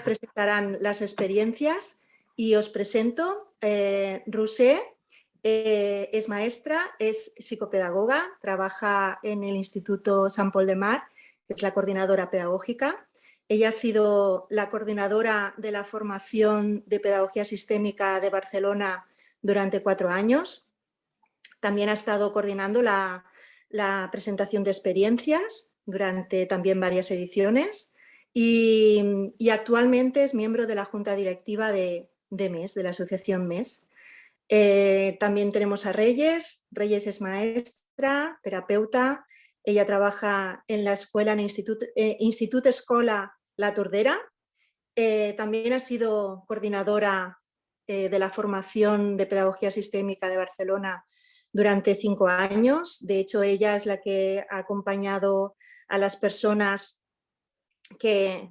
presentarán las experiencias y os presento. Roser es maestra, es psicopedagoga, trabaja en el Instituto Sant Pol de Mar, que es la coordinadora pedagógica. Ella ha sido la coordinadora de la formación de pedagogía sistémica de Barcelona durante 4 años. También ha estado coordinando la presentación de experiencias durante también varias ediciones y actualmente es miembro de la junta directiva de MES, de la asociación MES. También tenemos a Reyes. Reyes es maestra, terapeuta. Ella trabaja en la escuela, en Institut Escola La Tordera. También ha sido coordinadora de la formación de pedagogía sistémica de Barcelona durante 5 años. De hecho, ella es la que ha acompañado a las personas que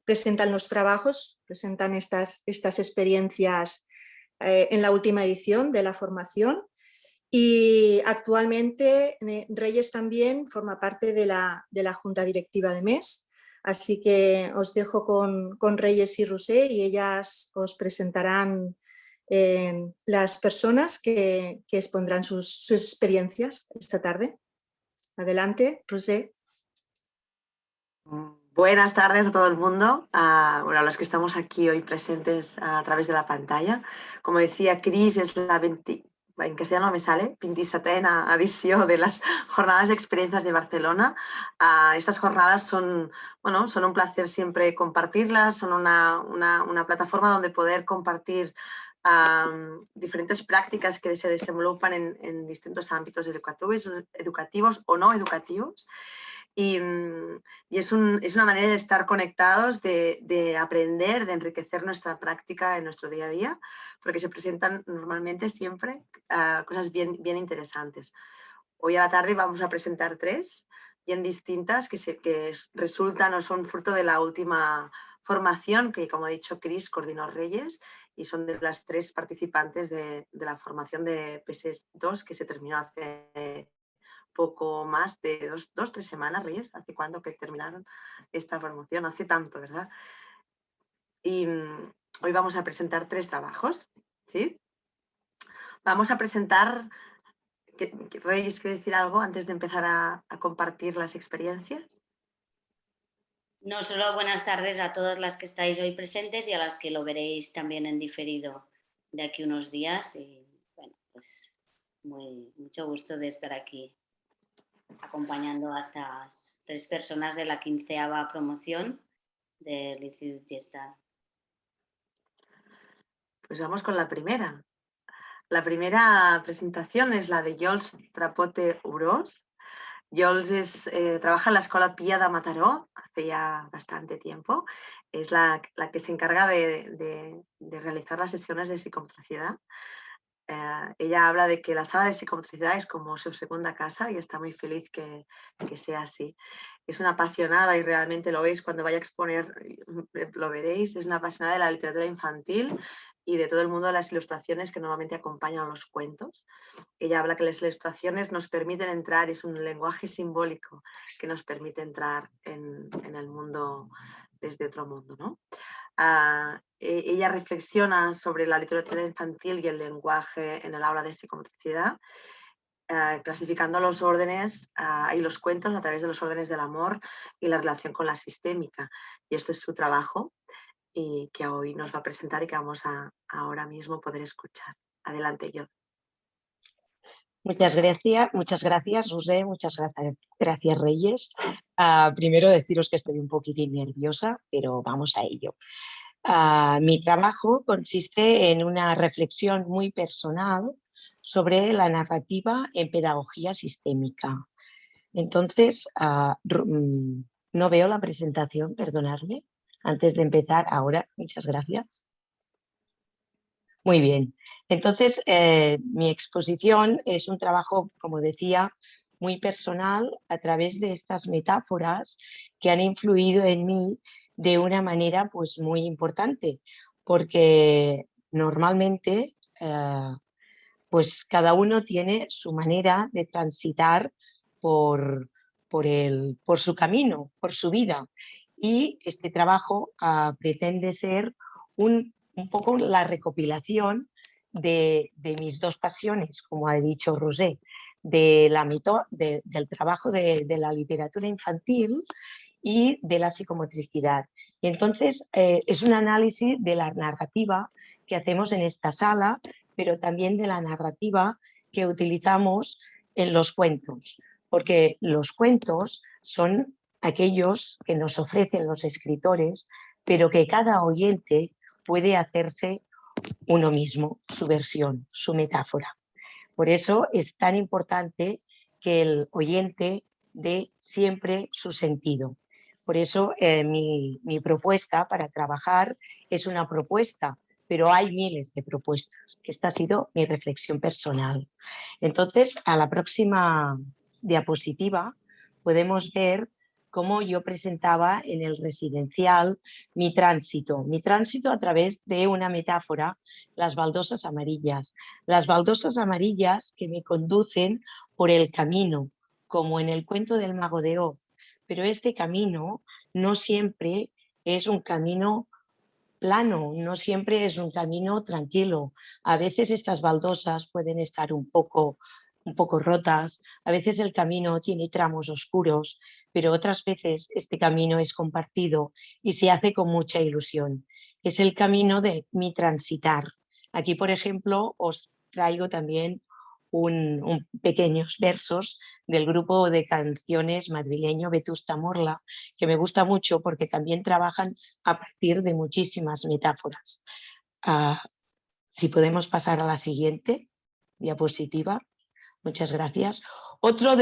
presentan los trabajos, presentan estas experiencias en la última edición de la formación. Y actualmente Reyes también forma parte de la junta directiva de MES. Así que os dejo con Reyes y Roser y ellas os presentarán las personas que expondrán sus experiencias esta tarde. Adelante, Roser. Buenas tardes a todo el mundo, a los que estamos aquí hoy presentes a través de la pantalla. Como decía Cris, es la en castellano me sale, 27ª edición de las Jornadas de Experiencias de Barcelona. Estas jornadas son un placer siempre compartirlas, son una plataforma donde poder compartir diferentes prácticas que se desenvolupan en distintos ámbitos educativos o no educativos. Y es una manera de estar conectados, de aprender, de enriquecer nuestra práctica en nuestro día a día, porque se presentan normalmente siempre cosas bien interesantes. Hoy a la tarde vamos a presentar 3 bien distintas que resultan o son fruto de la última formación que, como ha dicho Cris, coordinó Reyes, y son de las 3 participantes de la formación de PS2 que se terminó hace poco más de 2-3 semanas, Reyes. ¿Hace cuándo que terminaron esta formación? Hace tanto, ¿verdad? Y hoy vamos a presentar 3 trabajos, ¿sí? Vamos a presentar... Reyes, ¿quiere decir algo antes de empezar a compartir las experiencias? No, solo buenas tardes a todas las que estáis hoy presentes y a las que lo veréis también en diferido de aquí unos días. Y bueno, pues mucho gusto de estar aquí acompañando a estas 3 personas de la 15ª promoción del Instituto Gestal. Pues vamos con la primera. La primera presentación es la de Jols Trapote Urós. Jols trabaja en la Escola Pia de Mataró hace ya bastante tiempo. Es la que se encarga de realizar las sesiones de psicomotricidad. Ella habla de que la sala de psicomotricidad es como su segunda casa y está muy feliz que sea así. Es una apasionada, y realmente lo veis cuando vaya a exponer, lo veréis, es una apasionada de la literatura infantil y de todo el mundo de las ilustraciones que normalmente acompañan a los cuentos. Ella habla que las ilustraciones nos permiten entrar, es un lenguaje simbólico que nos permite entrar en el mundo desde otro mundo, ¿no? Ella reflexiona sobre la literatura infantil y el lenguaje en el aula de psicomotricidad, clasificando los órdenes y los cuentos a través de los órdenes del amor y la relación con la sistémica. Y esto es su trabajo y que hoy nos va a presentar y que vamos a ahora mismo poder escuchar. Adelante, yo. Muchas gracias, Roser, muchas gracias, Reyes. Primero deciros que estoy un poquitín nerviosa, pero vamos a ello. Mi trabajo consiste en una reflexión muy personal sobre la narrativa en pedagogía sistémica. Entonces, no veo la presentación, perdonadme, antes de empezar ahora. Muchas gracias. Muy bien. Entonces, mi exposición es un trabajo, como decía, muy personal a través de estas metáforas que han influido en mí de una manera pues muy importante, porque normalmente pues cada uno tiene su manera de transitar por por su camino, por su vida. Y este trabajo pretende ser un poco la recopilación de mis dos pasiones, como ha dicho Roser, del trabajo de la literatura infantil y de la psicomotricidad. Y entonces es un análisis de la narrativa que hacemos en esta sala, pero también de la narrativa que utilizamos en los cuentos, porque los cuentos son aquellos que nos ofrecen los escritores, pero que cada oyente puede hacerse uno mismo, su versión, su metáfora. Por eso es tan importante que el oyente dé siempre su sentido. Por eso mi propuesta para trabajar es una propuesta, pero hay miles de propuestas. Esta ha sido mi reflexión personal. Entonces, a la próxima diapositiva podemos ver cómo yo presentaba en el residencial mi tránsito a través de una metáfora, las baldosas amarillas. Las baldosas amarillas que me conducen por el camino, como en el cuento del Mago de Oz. Pero este camino no siempre es un camino plano, no siempre es un camino tranquilo. A veces estas baldosas pueden estar un poco rotas, a veces el camino tiene tramos oscuros, pero otras veces este camino es compartido y se hace con mucha ilusión. Es el camino de mi transitar. Aquí, por ejemplo, os traigo también pequeños versos del grupo de canciones madrileño Vetusta Morla, que me gusta mucho porque también trabajan a partir de muchísimas metáforas. Si podemos pasar a la siguiente diapositiva. Muchas gracias. Otro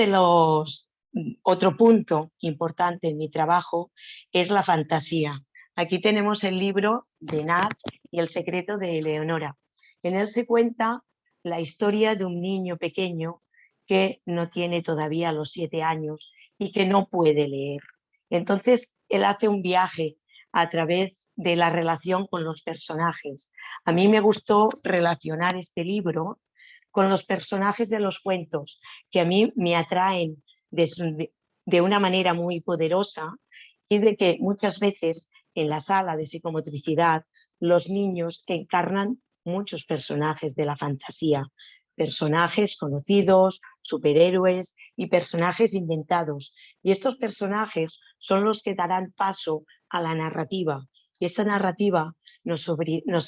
punto importante en mi trabajo es la fantasía. Aquí tenemos el libro de Nat y El secreto de Eleonora. En él se cuenta la historia de un niño pequeño que no tiene todavía los 7 años y que no puede leer. Entonces, él hace un viaje a través de la relación con los personajes. A mí me gustó relacionar este libro con los personajes de los cuentos, que a mí me atraen de una manera muy poderosa, y de que muchas veces en la sala de psicomotricidad los niños encarnan muchos personajes de la fantasía, personajes conocidos, superhéroes y personajes inventados. Y estos personajes son los que darán paso a la narrativa. Y esta narrativa nos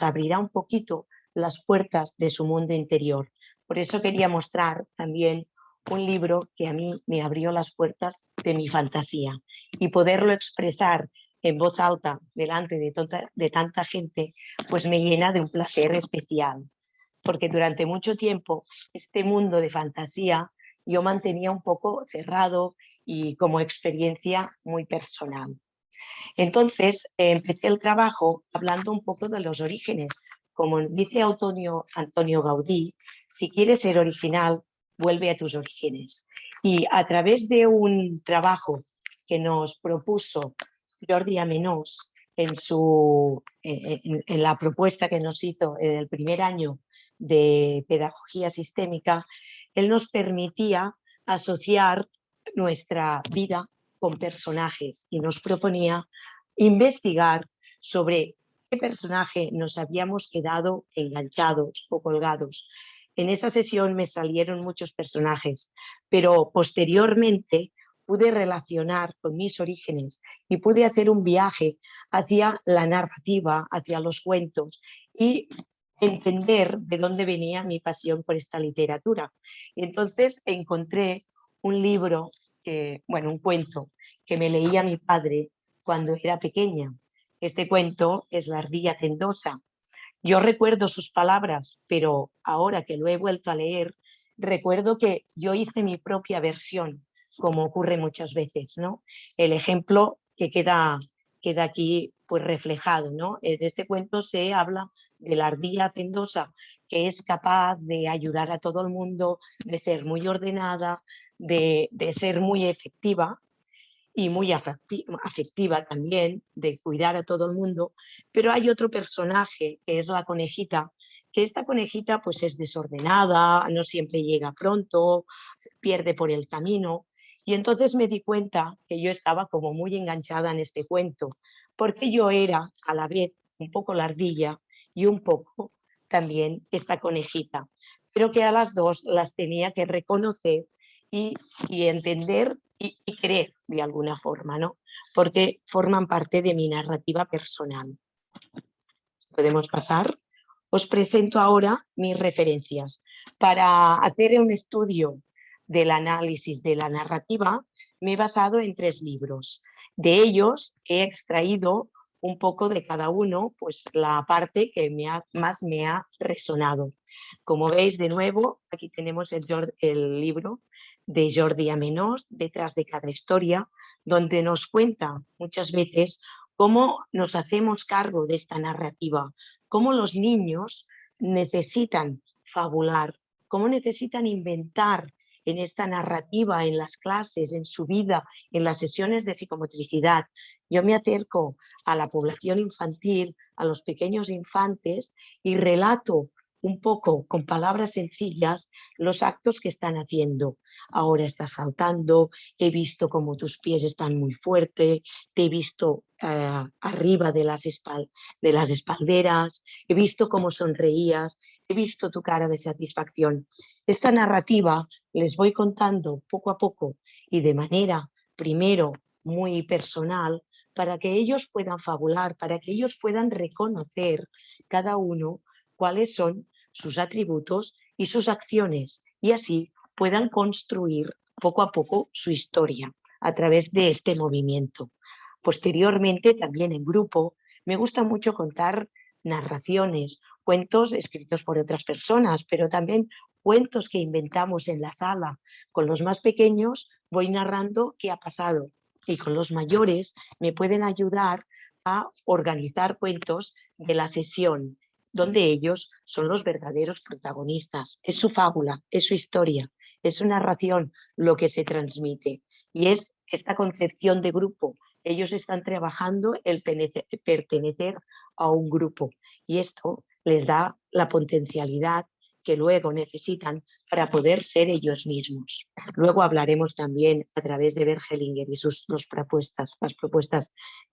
abrirá un poquito las puertas de su mundo interior. Por eso quería mostrar también un libro que a mí me abrió las puertas de mi fantasía, y poderlo expresar en voz alta delante de tanta gente, pues me llena de un placer especial, porque durante mucho tiempo este mundo de fantasía yo mantenía un poco cerrado y como experiencia muy personal. Entonces empecé el trabajo hablando un poco de los orígenes. Como dice Antonio Gaudí, si quieres ser original, vuelve a tus orígenes. Y a través de un trabajo que nos propuso Jordi Amenós en la propuesta que nos hizo en el primer año de pedagogía sistémica, él nos permitía asociar nuestra vida con personajes y nos proponía investigar sobre qué personaje nos habíamos quedado enganchados o colgados. En esa sesión me salieron muchos personajes, pero posteriormente pude relacionar con mis orígenes y pude hacer un viaje hacia la narrativa, hacia los cuentos, y entender de dónde venía mi pasión por esta literatura. Y entonces encontré un libro, un cuento que me leía mi padre cuando era pequeña. Este cuento es La ardilla hacendosa. Yo recuerdo sus palabras, pero ahora que lo he vuelto a leer, recuerdo que yo hice mi propia versión, como ocurre muchas veces, ¿no? El ejemplo que queda aquí pues reflejado, ¿no? En este cuento se habla de la ardilla hacendosa, que es capaz de ayudar a todo el mundo, de ser muy ordenada, de ser muy efectiva y muy afectiva también, de cuidar a todo el mundo. Pero hay otro personaje, que es la conejita, que esta conejita pues es desordenada, no siempre llega pronto, se pierde por el camino, Y entonces me di cuenta que yo estaba como muy enganchada en este cuento, porque yo era a la vez un poco la ardilla y un poco también esta conejita, pero que a las dos las tenía que reconocer y, y entender y creer de alguna forma, ¿no? Porque forman parte de mi narrativa personal. Podemos pasar. Os presento ahora mis referencias. Para hacer un estudio del análisis de la narrativa, me he basado en 3 libros. De ellos he extraído un poco de cada uno, pues la parte que más me ha resonado. Como veis, de nuevo, aquí tenemos el libro de Jordi Amenós, Detrás de cada historia, donde nos cuenta muchas veces cómo nos hacemos cargo de esta narrativa, cómo los niños necesitan fabular, cómo necesitan inventar en esta narrativa, en las clases, en su vida, en las sesiones de psicomotricidad. Yo me acerco a la población infantil, a los pequeños infantes, y relato un poco con palabras sencillas los actos que están haciendo. Ahora estás saltando, he visto cómo tus pies están muy fuertes, te he visto arriba de las espalderas, he visto cómo sonreías, he visto tu cara de satisfacción. Esta narrativa les voy contando poco a poco y de manera, primero, muy personal, para que ellos puedan fabular, para que ellos puedan reconocer cada uno cuáles son sus atributos y sus acciones, y así puedan construir poco a poco su historia a través de este movimiento. Posteriormente, también en grupo, me gusta mucho contar narraciones, cuentos escritos por otras personas, pero también cuentos que inventamos en la sala. Con los más pequeños voy narrando qué ha pasado y con los mayores me pueden ayudar a organizar cuentos de la sesión, donde ellos son los verdaderos protagonistas. Es su fábula, es su historia, es su narración lo que se transmite. Y es esta concepción de grupo. Ellos están trabajando el pertenecer a un grupo y esto les da la potencialidad que luego necesitan para poder ser ellos mismos. Luego hablaremos también a través de Bergelinger y las propuestas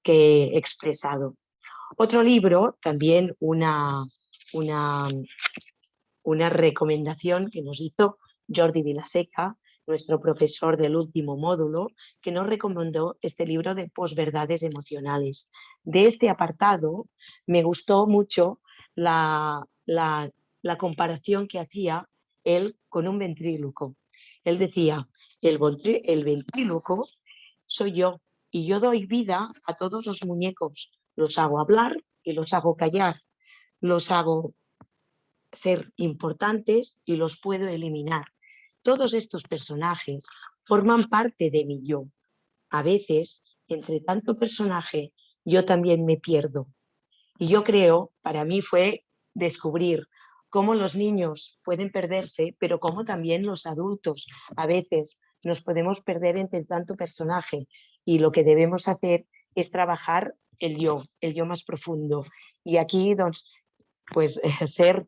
que he expresado. Otro libro, también una recomendación que nos hizo Jordi Vilaseca, nuestro profesor del último módulo, que nos recomendó este libro de posverdades emocionales. De este apartado me gustó mucho la comparación que hacía él con un ventríloco. Él decía, el ventríloco soy yo y yo doy vida a todos los muñecos. Los hago hablar y los hago callar. Los hago ser importantes y los puedo eliminar. Todos estos personajes forman parte de mi yo. A veces, entre tanto personaje, yo también me pierdo. Y yo creo, para mí fue descubrir cómo los niños pueden perderse, pero cómo también los adultos a veces nos podemos perder entre tanto personaje. Y lo que debemos hacer es trabajar el yo más profundo. Y aquí, pues, ser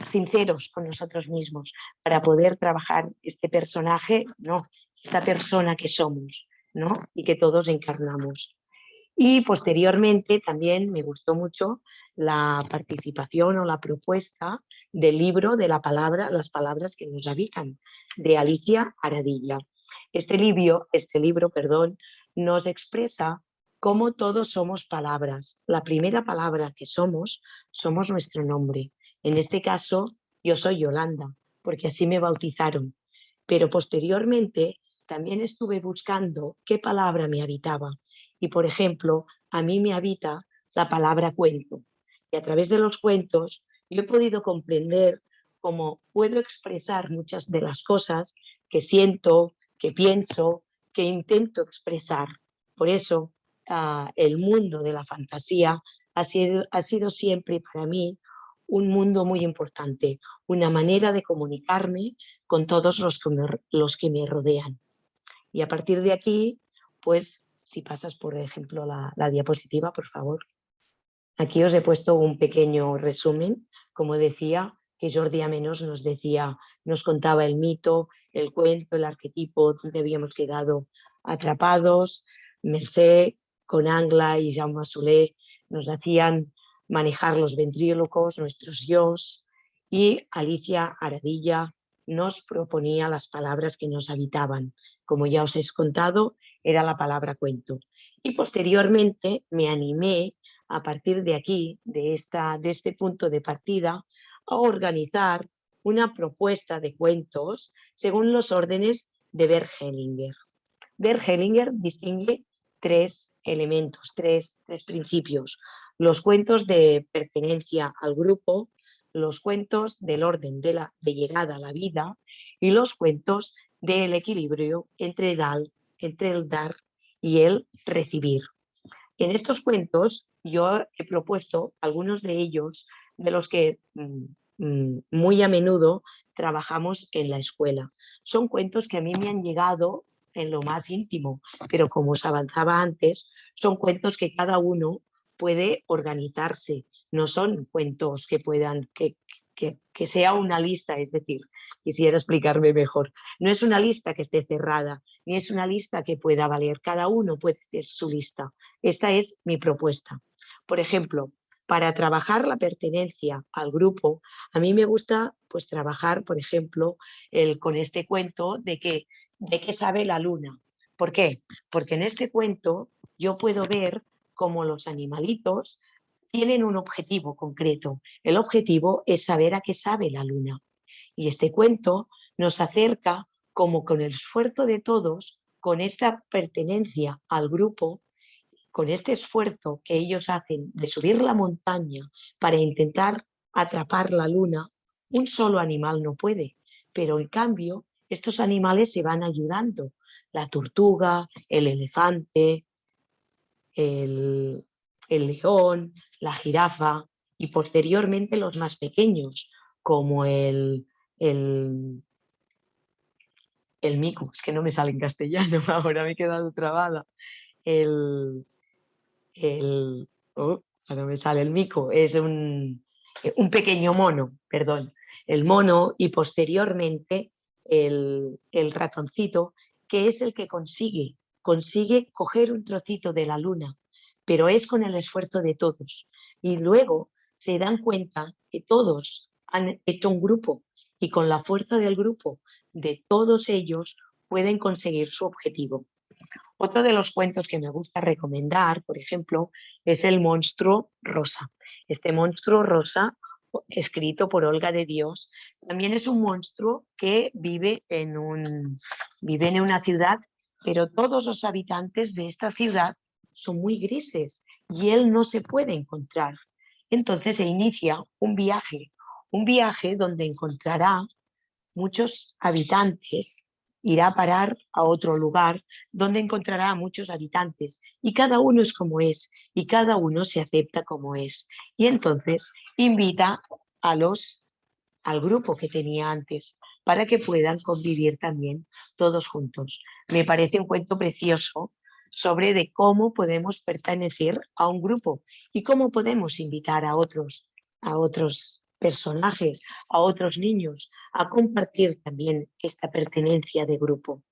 sinceros con nosotros mismos para poder trabajar este personaje, ¿no? Esta persona que somos, ¿no? Y que todos encarnamos. Y posteriormente también me gustó mucho la participación o la propuesta del libro de las palabras que nos habitan, de Alicia Aradilla. Este libro, nos expresa cómo todos somos palabras. La primera palabra que somos nuestro nombre. En este caso, yo soy Yolanda, porque así me bautizaron. Pero posteriormente también estuve buscando qué palabra me habitaba. Y, por ejemplo, a mí me habita la palabra cuento. Y a través de los cuentos yo he podido comprender cómo puedo expresar muchas de las cosas que siento, que pienso, que intento expresar. Por eso, el mundo de la fantasía ha sido siempre para mí un mundo muy importante, una manera de comunicarme con todos los que me rodean. Y a partir de aquí, pues, si pasas, por ejemplo, la diapositiva, por favor. Aquí os he puesto un pequeño resumen, como decía, que Jordi Amenós nos decía, nos contaba el mito, el cuento, el arquetipo, donde habíamos quedado atrapados. Mercè, con Angla y Jaume Soler nos hacían manejar los ventrílocos, nuestros yos, y Alicia Aradilla nos proponía las palabras que nos habitaban. Como ya os he contado, era la palabra cuento. Y posteriormente me animé, a partir de aquí, de este punto de partida, a organizar una propuesta de cuentos según los órdenes de Bert Hellinger. Bert Hellinger distingue tres elementos, tres principios: los cuentos de pertenencia al grupo, los cuentos del orden de llegada a la vida y los cuentos del equilibrio entre el dar y el recibir. En estos cuentos yo he propuesto algunos de ellos, de los que muy a menudo trabajamos en la escuela. Son cuentos que a mí me han llegado en lo más íntimo, pero como os avanzaba antes, son cuentos que cada uno puede organizarse. No son cuentos que puedan, que sea una lista, es decir, quisiera explicarme mejor. No es una lista que esté cerrada, ni es una lista que pueda valer. Cada uno puede hacer su lista. Esta es mi propuesta. Por ejemplo, para trabajar la pertenencia al grupo, a mí me gusta pues trabajar, por ejemplo, con este cuento de qué sabe la luna. ¿Por qué? Porque en este cuento yo puedo ver cómo los animalitos tienen un objetivo concreto. El objetivo es saber a qué sabe la luna. Y este cuento nos acerca, como con el esfuerzo de todos, con esta pertenencia al grupo, con este esfuerzo que ellos hacen de subir la montaña para intentar atrapar la luna. Un solo animal no puede, pero en cambio estos animales se van ayudando. La tortuga, el elefante, el león, la jirafa y posteriormente los más pequeños, como el mico, es que no me sale en castellano, ahora me he quedado trabada. Ahora me sale el mico, es un pequeño mono, perdón, el mono, y posteriormente el ratoncito, que es el que consigue coger un trocito de la luna, pero es con el esfuerzo de todos. Y luego se dan cuenta que todos han hecho un grupo y con la fuerza del grupo de todos ellos pueden conseguir su objetivo. Otro de los cuentos que me gusta recomendar, por ejemplo, es El monstruo rosa. Este monstruo rosa, escrito por Olga de Dios, también es un monstruo que vive en una ciudad, pero todos los habitantes de esta ciudad son muy grises y él no se puede encontrar. Entonces se inicia un viaje donde encontrará muchos habitantes, irá a parar a otro lugar donde encontrará a muchos habitantes y cada uno es como es y cada uno se acepta como es. Y entonces invita al grupo que tenía antes para que puedan convivir también todos juntos. Me parece un cuento precioso sobre de cómo podemos pertenecer a un grupo y cómo podemos invitar a otros personajes, a otros niños, a compartir también esta pertenencia de grupo.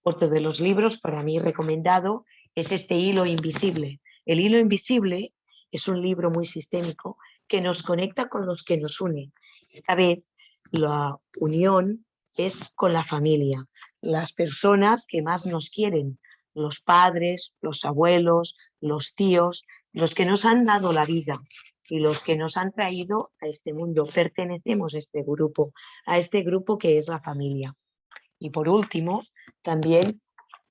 Otro de los libros para mí recomendado es este Hilo Invisible. El Hilo Invisible es un libro muy sistémico que nos conecta con los que nos unen. Esta vez la unión es con la familia, las personas que más nos quieren, los padres, los abuelos, los tíos, los que nos han dado la vida y los que nos han traído a este mundo. Pertenecemos a este grupo que es la familia. Y por último, también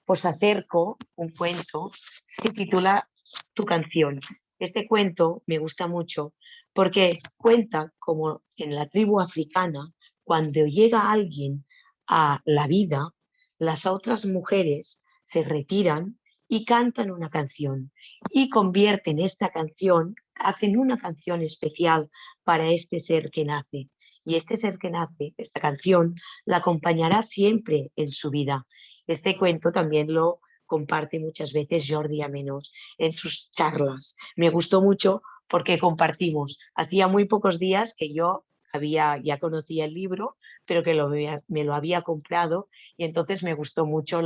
os acerco un cuento que se titula Tu canción. Este cuento me gusta mucho porque cuenta como en la tribu africana, cuando llega alguien a la vida, las otras mujeres se retiran y cantan una canción y convierten esta canción, hacen una canción especial para este ser que nace. Y este ser que nace, esta canción, la acompañará siempre en su vida. Este cuento también lo comparte muchas veces Jordi Amenós en sus charlas. Me gustó mucho porque compartimos. Hacía muy pocos días que yo ya conocía el libro, pero que me lo había comprado, y entonces me gustó mucho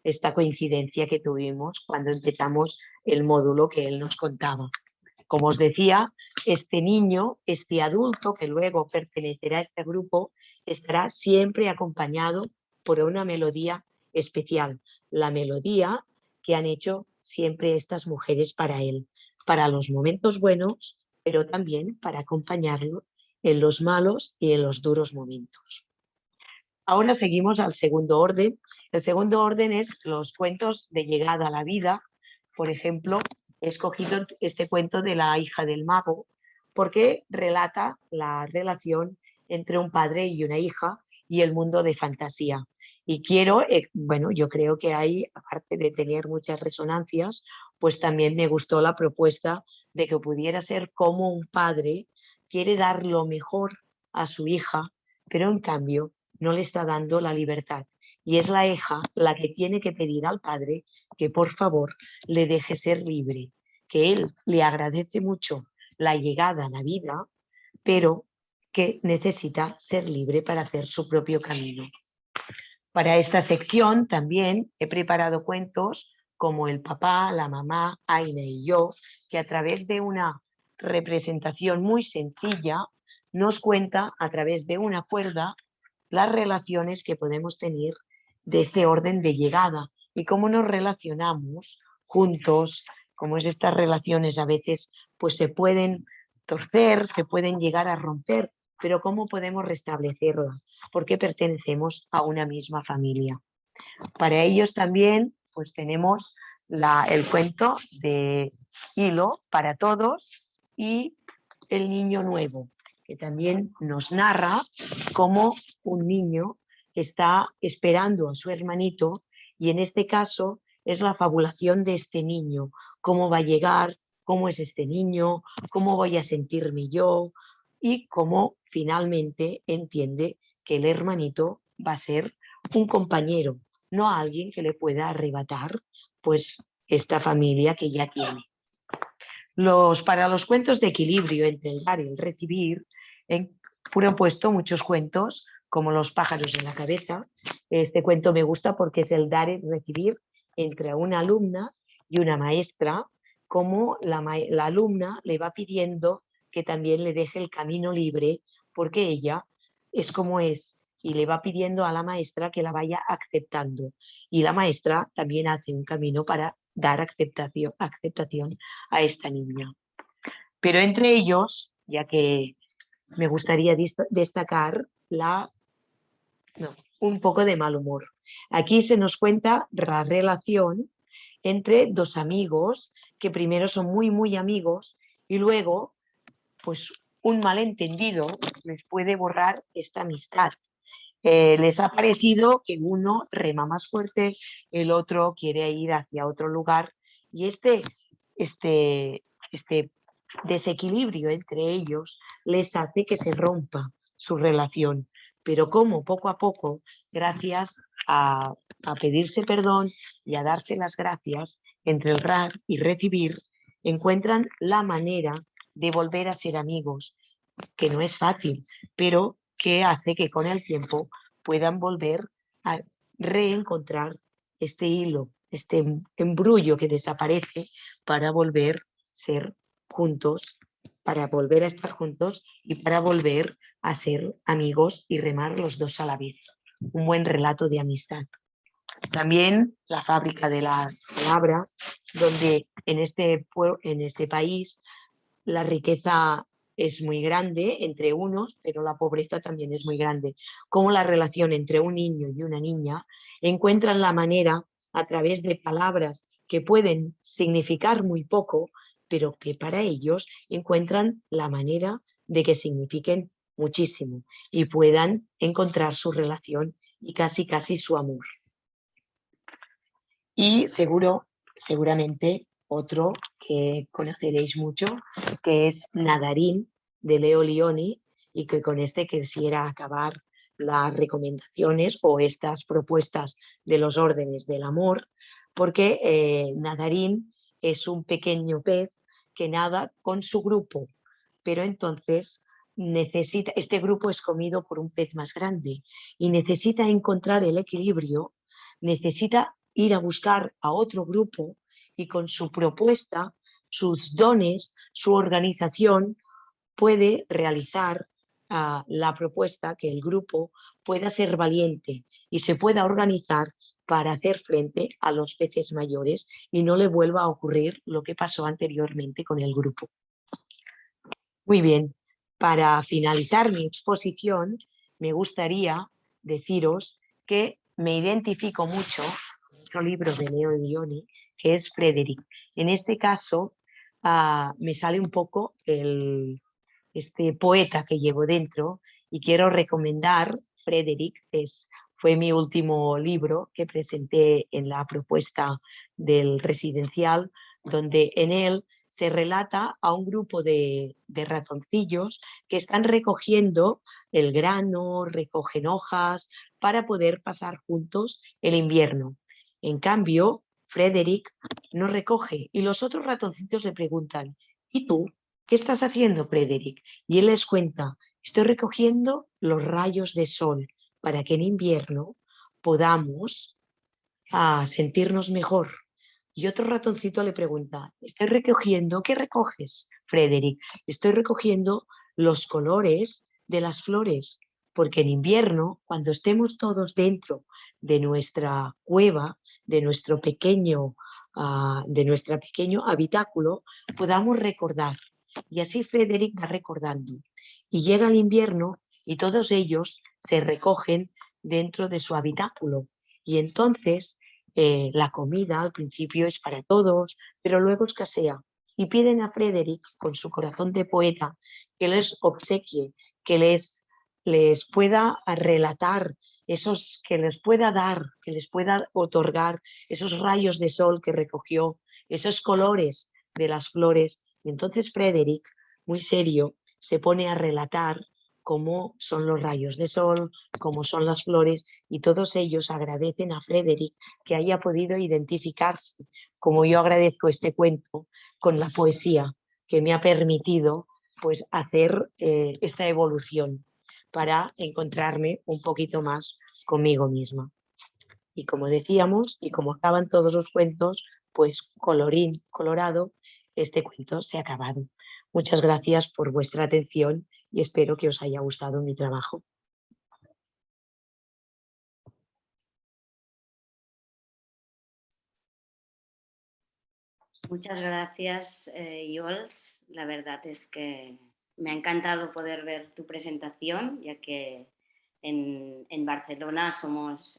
esta coincidencia que tuvimos cuando empezamos el módulo que él nos contaba. Como os decía, este niño, este adulto que luego pertenecerá a este grupo, estará siempre acompañado por una melodía especial, la melodía que han hecho siempre estas mujeres para él, para los momentos buenos, pero también para acompañarlo en los malos y en los duros momentos. Ahora seguimos al segundo orden. El segundo orden es los cuentos de llegada a la vida. Por ejemplo, he escogido este cuento de la hija del mago porque relata la relación entre un padre y una hija y el mundo de fantasía. Y quiero, bueno, yo creo que hay, aparte de tener muchas resonancias, pues también me gustó la propuesta de que pudiera ser como un padre quiere dar lo mejor a su hija, pero en cambio no le está dando la libertad. Y es la hija la que tiene que pedir al padre que por favor le deje ser libre, que él le agradece mucho la llegada a la vida, pero que necesita ser libre para hacer su propio camino. Para esta sección también he preparado cuentos como El papá, la mamá, Aina y yo, que a través de una representación muy sencilla nos cuenta a través de una cuerda las relaciones que podemos tener de este orden de llegada y cómo nos relacionamos juntos, cómo es estas relaciones a veces pues se pueden torcer, se pueden llegar a romper, pero cómo podemos restablecerlas, porque pertenecemos a una misma familia. Para ellos también pues tenemos el cuento de Hilo para todos y El niño nuevo, que también nos narra cómo un niño está esperando a su hermanito y en este caso es la fabulación de este niño, cómo va a llegar, cómo es este niño, cómo voy a sentirme yo y cómo finalmente entiende que el hermanito va a ser un compañero, no a alguien que le pueda arrebatar pues esta familia que ya tiene. Para los cuentos de equilibrio entre el dar y el recibir, he propuesto muchos cuentos como Los pájaros en la cabeza. Este cuento me gusta porque es el dar y recibir entre una alumna y una maestra, como la alumna le va pidiendo que también le deje el camino libre porque ella es como es y le va pidiendo a la maestra que la vaya aceptando. Y la maestra también hace un camino para dar aceptación a esta niña. Pero entre ellos, ya que me gustaría destacar un poco de mal humor. Aquí se nos cuenta la relación entre dos amigos que primero son muy, muy amigos y luego, pues un malentendido les puede borrar esta amistad. Les ha parecido que uno rema más fuerte, el otro quiere ir hacia otro lugar y este desequilibrio entre ellos les hace que se rompa su relación. Pero como poco a poco, gracias a pedirse perdón y a darse las gracias entre el dar y recibir, encuentran la manera de volver a ser amigos, que no es fácil, pero que hace que con el tiempo puedan volver a reencontrar este hilo, este embrullo que desaparece para volver a ser juntos, para volver a estar juntos y para volver a ser amigos y remar los dos a la vez. Un buen relato de amistad. También La fábrica de las palabras, donde en este país la riqueza es muy grande entre unos, pero la pobreza también es muy grande. Cómo la relación entre un niño y una niña encuentran la manera, a través de palabras que pueden significar muy poco, pero que para ellos encuentran la manera de que signifiquen muchísimo y puedan encontrar su relación y casi su amor. Y seguramente otro que conoceréis mucho, que es Nadarín, de Leo Lionni, y que con este quisiera acabar las recomendaciones o estas propuestas de los órdenes del amor, porque Nadarín es un pequeño pez que nada con su grupo, pero entonces este grupo es comido por un pez más grande y necesita encontrar el equilibrio, necesita ir a buscar a otro grupo y con su propuesta, sus dones, su organización, puede realizar la propuesta que el grupo pueda ser valiente y se pueda organizar para hacer frente a los peces mayores y no le vuelva a ocurrir lo que pasó anteriormente con el grupo. Muy bien, para finalizar mi exposición, me gustaría deciros que me identifico mucho con otro libro de Leo Lionni, que es Frédéric. En este caso, me sale un poco este poeta que llevo dentro y quiero recomendar Frédéric. Fue mi último libro que presenté en la propuesta del residencial, donde en él se relata a un grupo de ratoncillos que están recogiendo el grano, recogen hojas para poder pasar juntos el invierno. En cambio, Frédéric no recoge y los otros ratoncitos le preguntan: ¿y tú? ¿Qué estás haciendo, Frédéric? Y él les cuenta: estoy recogiendo los rayos de sol para que en invierno podamos sentirnos mejor. Y otro ratoncito le pregunta: estoy recogiendo, ¿qué recoges, Frédéric? Estoy recogiendo los colores de las flores, porque en invierno, cuando estemos todos dentro de nuestra cueva, de nuestro pequeño habitáculo, podamos recordar. Y así Frédéric va recordando. Y llega el invierno y todos ellos se recogen dentro de su habitáculo. Y entonces la comida al principio es para todos, pero luego escasea. Y piden a Frédéric, con su corazón de poeta, que les obsequie, que les pueda relatar, que les pueda dar, que les pueda otorgar esos rayos de sol que recogió, esos colores de las flores. Y entonces Frédéric, muy serio, se pone a relatar cómo son los rayos de sol, cómo son las flores, y todos ellos agradecen a Frédéric que haya podido identificarse, como yo agradezco este cuento, con la poesía que me ha permitido pues hacer esta evolución para encontrarme un poquito más conmigo misma. Y como decíamos, y como acaban todos los cuentos, pues colorín colorado, este cuento se ha acabado. Muchas gracias por vuestra atención y espero que os haya gustado mi trabajo. Muchas gracias, Jules. La verdad es que me ha encantado poder ver tu presentación, ya que en Barcelona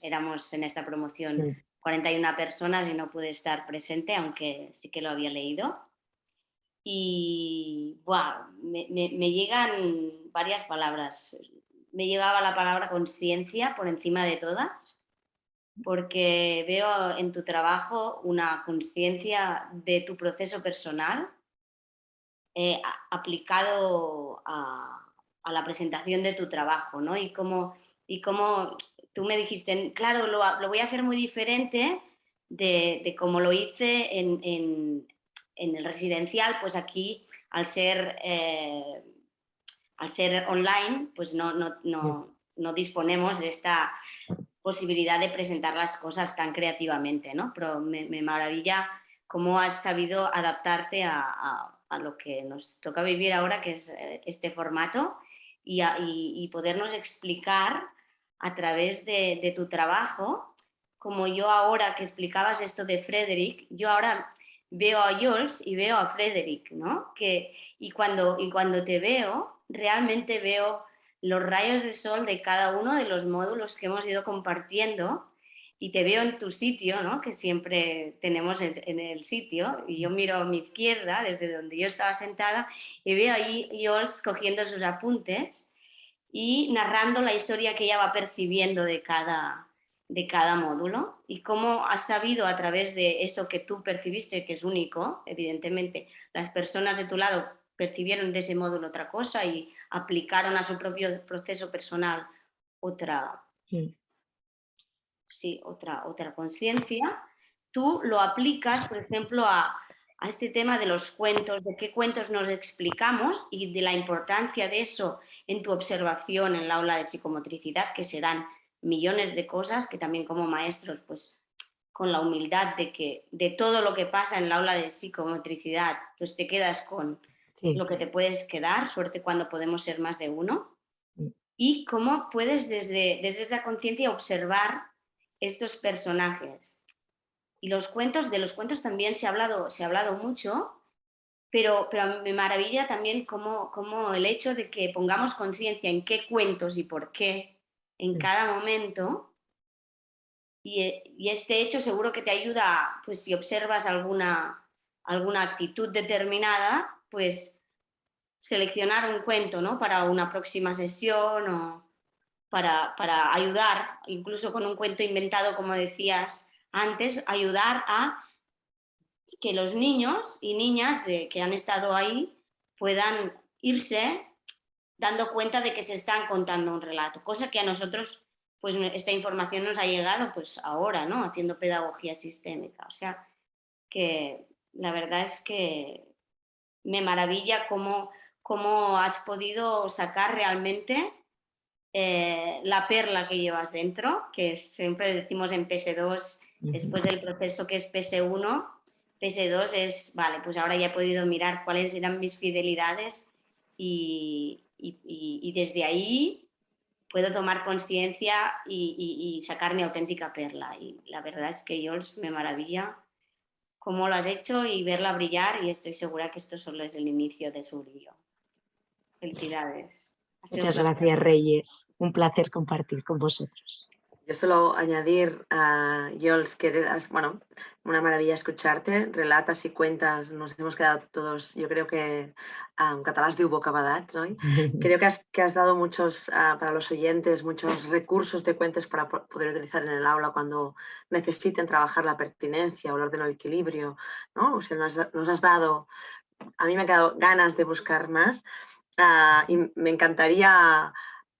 éramos en esta promoción 41 personas y no pude estar presente, aunque sí que lo había leído. Y me llegan varias palabras. Me llegaba la palabra conciencia por encima de todas, porque veo en tu trabajo una conciencia de tu proceso personal aplicado a la presentación de tu trabajo, ¿no? Y cómo tú me dijiste, claro, lo voy a hacer muy diferente de cómo lo hice en el residencial, pues aquí al ser online, pues no disponemos de esta posibilidad de presentar las cosas tan creativamente, ¿no? Pero me maravilla cómo has sabido adaptarte a lo que nos toca vivir ahora, que es este formato, y podernos explicar a través de tu trabajo, como yo ahora que explicabas esto de Frédéric, yo ahora veo a Jules y veo a Frédéric, ¿no? Y cuando te veo, realmente veo los rayos de sol de cada uno de los módulos que hemos ido compartiendo, y te veo en tu sitio, ¿no? Que siempre tenemos en el sitio, y yo miro a mi izquierda, desde donde yo estaba sentada, y veo ahí Jules cogiendo sus apuntes y narrando la historia que ella va percibiendo de cada módulo, y cómo has sabido, a través de eso que tú percibiste, que es único, evidentemente, las personas de tu lado percibieron de ese módulo otra cosa y aplicaron a su propio proceso personal otra conciencia. Tú lo aplicas, por ejemplo, a a este tema de los cuentos, de qué cuentos nos explicamos y de la importancia de eso en tu observación en el aula de psicomotricidad, que serán millones de cosas que también como maestros, pues con la humildad de que de todo lo que pasa en el aula de psicomotricidad, pues te quedas con Sí. lo que te puedes quedar, suerte cuando podemos ser más de uno, Sí. y cómo puedes desde esta conciencia observar estos personajes. Y de los cuentos también se ha hablado mucho, pero me maravilla también cómo el hecho de que pongamos conciencia en qué cuentos y por qué en cada momento, y este hecho seguro que te ayuda, pues si observas alguna actitud determinada, pues seleccionar un cuento, ¿no? Para una próxima sesión o para ayudar, incluso con un cuento inventado, como decías antes, ayudar a que los niños y niñas que han estado ahí puedan irse dando cuenta de que se están contando un relato, cosa que a nosotros, pues esta información nos ha llegado pues ahora, ¿no? Haciendo pedagogía sistémica. O sea, que la verdad es que me maravilla cómo has podido sacar realmente la perla que llevas dentro, que siempre decimos en PS2, después del proceso que es PS1, PS2 es, vale, pues ahora ya he podido mirar cuáles eran mis fidelidades y desde ahí puedo tomar conciencia y sacar mi auténtica perla. Y la verdad es que Jules me maravilla cómo lo has hecho y verla brillar, y estoy segura que esto solo es el inicio de su brillo. Felicidades. Muchas gracias, Reyes. Un placer compartir con vosotros. Yo solo añadir a Jules que eres, bueno, una maravilla escucharte, relatas y cuentas, nos hemos quedado todos, yo creo que catalás diu bocabadats, ¿no? Creo que has dado muchos, para los oyentes, muchos recursos de cuentos para poder utilizar en el aula cuando necesiten trabajar la pertinencia o el orden o el equilibrio, ¿no? O sea, nos has dado, a mí me han quedado ganas de buscar más y me encantaría...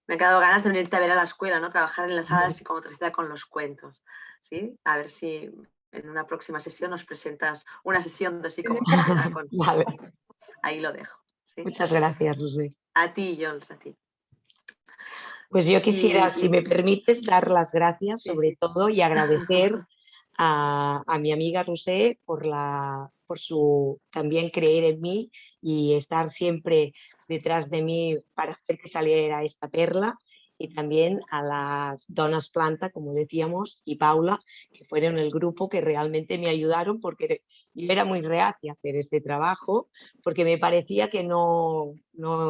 Me ha quedado ganas de venirte a ver a la escuela, ¿no? Trabajar en la sala de psicomotricidad con los cuentos, ¿sí? A ver si en una próxima sesión nos presentas una sesión de psicomotricidad. Vale. Ahí lo dejo. ¿sí? Muchas gracias, Rosé. A ti, Jules, a ti. Pues yo quisiera, si me permites, dar las gracias sobre todo y agradecer a mi amiga Rosé por su también creer en mí y estar siempre detrás de mí para hacer que saliera esta perla, y también a las donas planta, como decíamos, y Paula, que fueron el grupo que realmente me ayudaron, porque yo era muy reacia a hacer este trabajo porque me parecía que no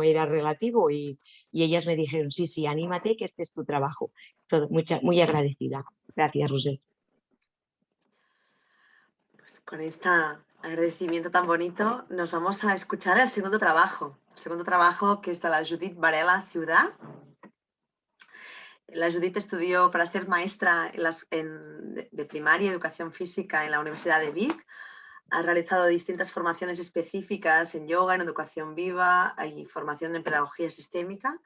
era relativo, y ellas me dijeron, sí, anímate, que este es tu trabajo. Muy agradecida. Gracias, Rosé. Con este agradecimiento tan bonito, nos vamos a escuchar el segundo trabajo. El segundo trabajo, que es de la Judith Varela Ciudad. La Judith estudió para ser maestra de primaria y educación física en la Universidad de Vic. Ha realizado distintas formaciones específicas en yoga, en educación viva y formación en pedagogía sistémica.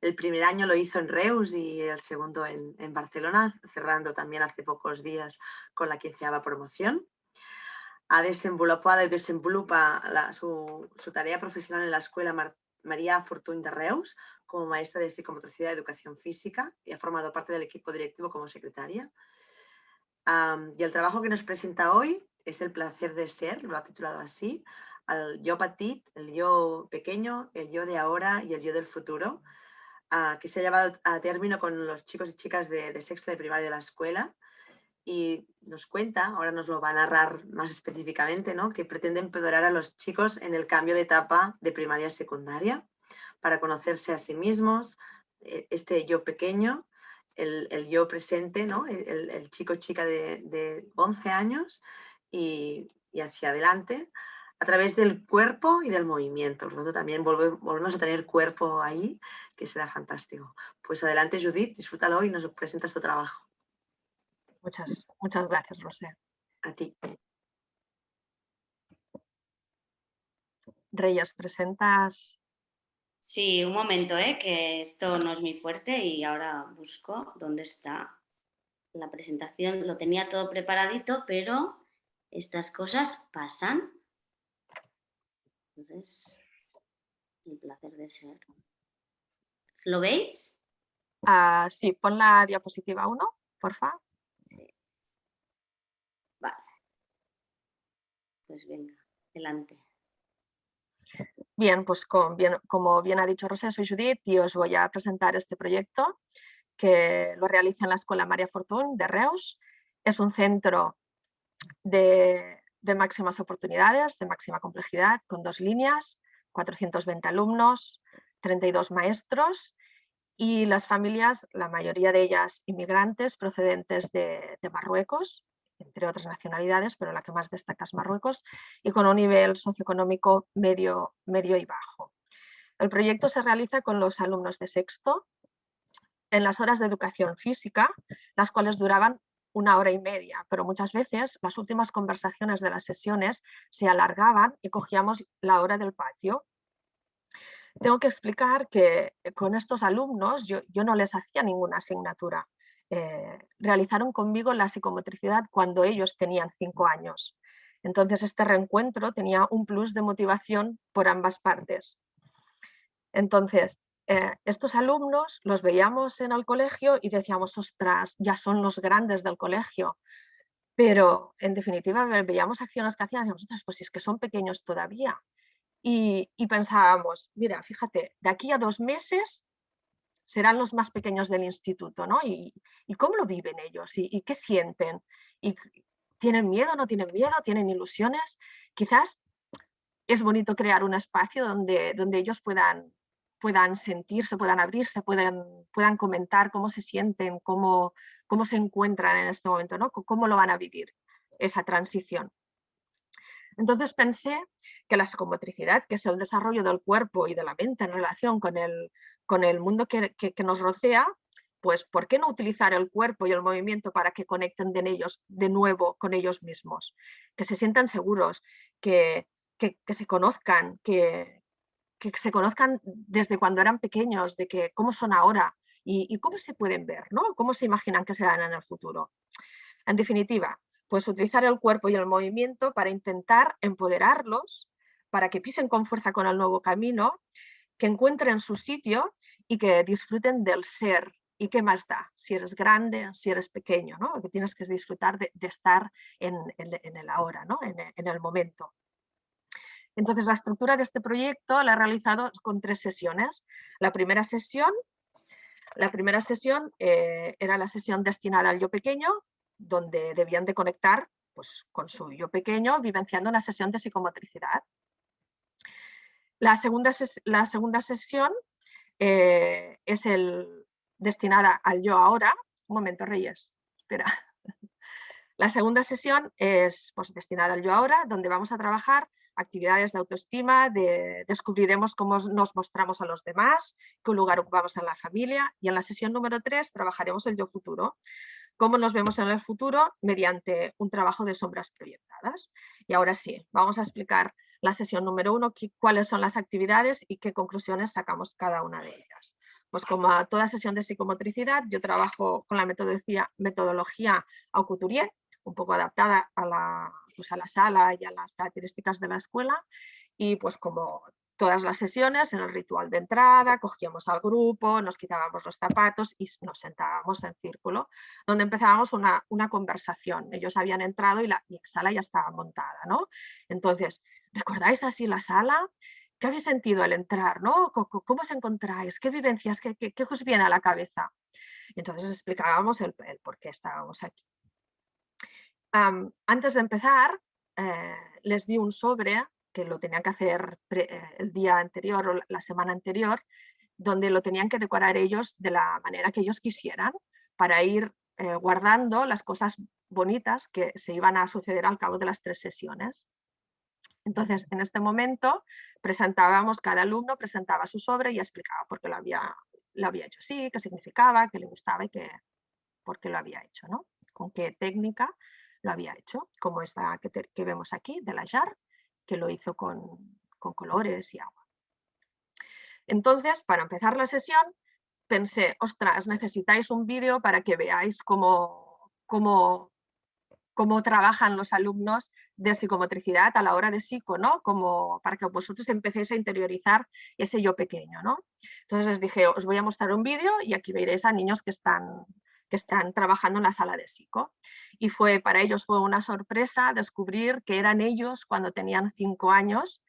El primer año lo hizo en Reus y el segundo en Barcelona, cerrando también hace pocos días con la 15ª promoción. Ha desenvolupado y desenvolupa su tarea profesional en la Escuela María Fortuny de Reus como maestra de psicomotricidad y educación física, y ha formado parte del equipo directivo como secretaria. Y el trabajo que nos presenta hoy es El placer de ser, lo ha titulado así, el yo petit, el yo pequeño, el yo de ahora y el yo del futuro, que se ha llevado a término con los chicos y chicas de sexto de primaria de la escuela. Y nos cuenta, ahora nos lo va a narrar más específicamente, ¿no? Que pretende empoderar a los chicos en el cambio de etapa de primaria a secundaria para conocerse a sí mismos, este yo pequeño, el yo presente, ¿no? El chico o chica de 11 años y hacia adelante a través del cuerpo y del movimiento. Por lo tanto, también volvemos a tener cuerpo ahí, que será fantástico. Pues adelante, Judith, disfrútalo y nos presentas tu trabajo. Muchas gracias, Rosé. A ti. Reyes, ¿presentas? Sí, un momento, que esto no es muy fuerte y ahora busco dónde está la presentación. Lo tenía todo preparadito, pero estas cosas pasan. Entonces, el placer de ser. ¿Lo veis? Sí, pon la diapositiva 1, porfa. Sí. Vale. Pues venga, adelante. Bien, pues como bien ha dicho Rosa, soy Judit y os voy a presentar este proyecto que lo realiza en la Escuela Maria Fortuny de Reus. Es un centro de máximas oportunidades, de máxima complejidad, con 2 líneas, 420 alumnos, 32 maestros y las familias, la mayoría de ellas inmigrantes procedentes de Marruecos, entre otras nacionalidades, pero la que más destaca es Marruecos, y con un nivel socioeconómico medio y bajo. El proyecto se realiza con los alumnos de sexto en las horas de educación física, las cuales duraban 1 hora y media, pero muchas veces las últimas conversaciones de las sesiones se alargaban y cogíamos la hora del patio. Tengo que explicar que con estos alumnos yo no les hacía ninguna asignatura. Realizaron conmigo la psicomotricidad cuando ellos tenían 5 años. Entonces este reencuentro tenía un plus de motivación por ambas partes. Entonces, estos alumnos los veíamos en el colegio y decíamos, ostras, ya son los grandes del colegio. Pero en definitiva veíamos acciones que hacían y decíamos, ostras, pues si es que son pequeños todavía. Y pensábamos, mira, fíjate, de aquí a 2 meses serán los más pequeños del instituto, ¿no? ¿Y cómo lo viven ellos? ¿Y qué sienten? ¿Y tienen miedo, no tienen miedo? ¿Tienen ilusiones? Quizás es bonito crear un espacio donde ellos puedan sentirse, puedan abrirse, puedan comentar cómo se sienten, cómo se encuentran en este momento, ¿no? Cómo lo van a vivir esa transición. Entonces pensé que la psicomotricidad, que es el desarrollo del cuerpo y de la mente en relación con el mundo que nos rodea, pues ¿por qué no utilizar el cuerpo y el movimiento para que conecten de nuevo con ellos mismos? Que se sientan seguros, que se conozcan, que se conozcan desde cuando eran pequeños, de que cómo son ahora y cómo se pueden ver, ¿no? Cómo se imaginan que serán en el futuro. En definitiva, pues utilizar el cuerpo y el movimiento para intentar empoderarlos, para que pisen con fuerza con el nuevo camino, que encuentren su sitio y que disfruten del ser. ¿Y qué más da? Si eres grande, si eres pequeño, ¿no? Que tienes que disfrutar de estar en el ahora, ¿no? En el momento. Entonces, la estructura de este proyecto la he realizado con 3 sesiones. La primera sesión era la sesión destinada al yo pequeño, donde debían de conectar pues, con su yo pequeño, vivenciando una sesión de psicomotricidad. La segunda sesión es destinada al yo ahora. Un momento, Reyes, espera. La segunda sesión es pues, destinada al yo ahora, donde vamos a trabajar actividades de autoestima, descubriremos cómo nos mostramos a los demás, qué lugar ocupamos en la familia, y en la sesión número 3 trabajaremos el yo futuro, cómo nos vemos en el futuro mediante un trabajo de sombras proyectadas. Y ahora sí, vamos a explicar la sesión número 1, cuáles son las actividades y qué conclusiones sacamos cada una de ellas. Pues como a toda sesión de psicomotricidad, yo trabajo con la metodología Couturier, un poco adaptada a la sala y a las características de la escuela, y pues como todas las sesiones, en el ritual de entrada, cogíamos al grupo, nos quitábamos los zapatos y nos sentábamos en círculo, donde empezábamos una conversación. Ellos habían entrado y la sala ya estaba montada, ¿no? Entonces, ¿recordáis así la sala? ¿Qué habéis sentido al entrar, ¿no? ¿Cómo os encontráis? ¿Qué vivencias? ¿Qué os viene a la cabeza? Y entonces explicábamos el por qué estábamos aquí. Antes de empezar, les di un sobre que lo tenían que hacer el día anterior o la semana anterior, donde lo tenían que decorar ellos de la manera que ellos quisieran para ir guardando las cosas bonitas que se iban a suceder al cabo de las 3 sesiones. Entonces, en este momento, cada alumno presentaba su sobre y explicaba por qué lo había hecho así, qué significaba, qué le gustaba y por qué lo había hecho, ¿no? Con qué técnica lo había hecho, como esta que vemos aquí, de la Jar, que lo hizo con colores y agua. Entonces, para empezar la sesión, pensé, ostras, necesitáis un vídeo para que veáis cómo cómo trabajan los alumnos de psicomotricidad a la hora de psico, ¿no? Como para que vosotros empecéis a interiorizar ese yo pequeño, ¿no? Entonces les dije, os voy a mostrar un vídeo y aquí veréis a niños que están trabajando en la sala de psico. Y para ellos fue una sorpresa descubrir que eran ellos cuando tenían 5 años,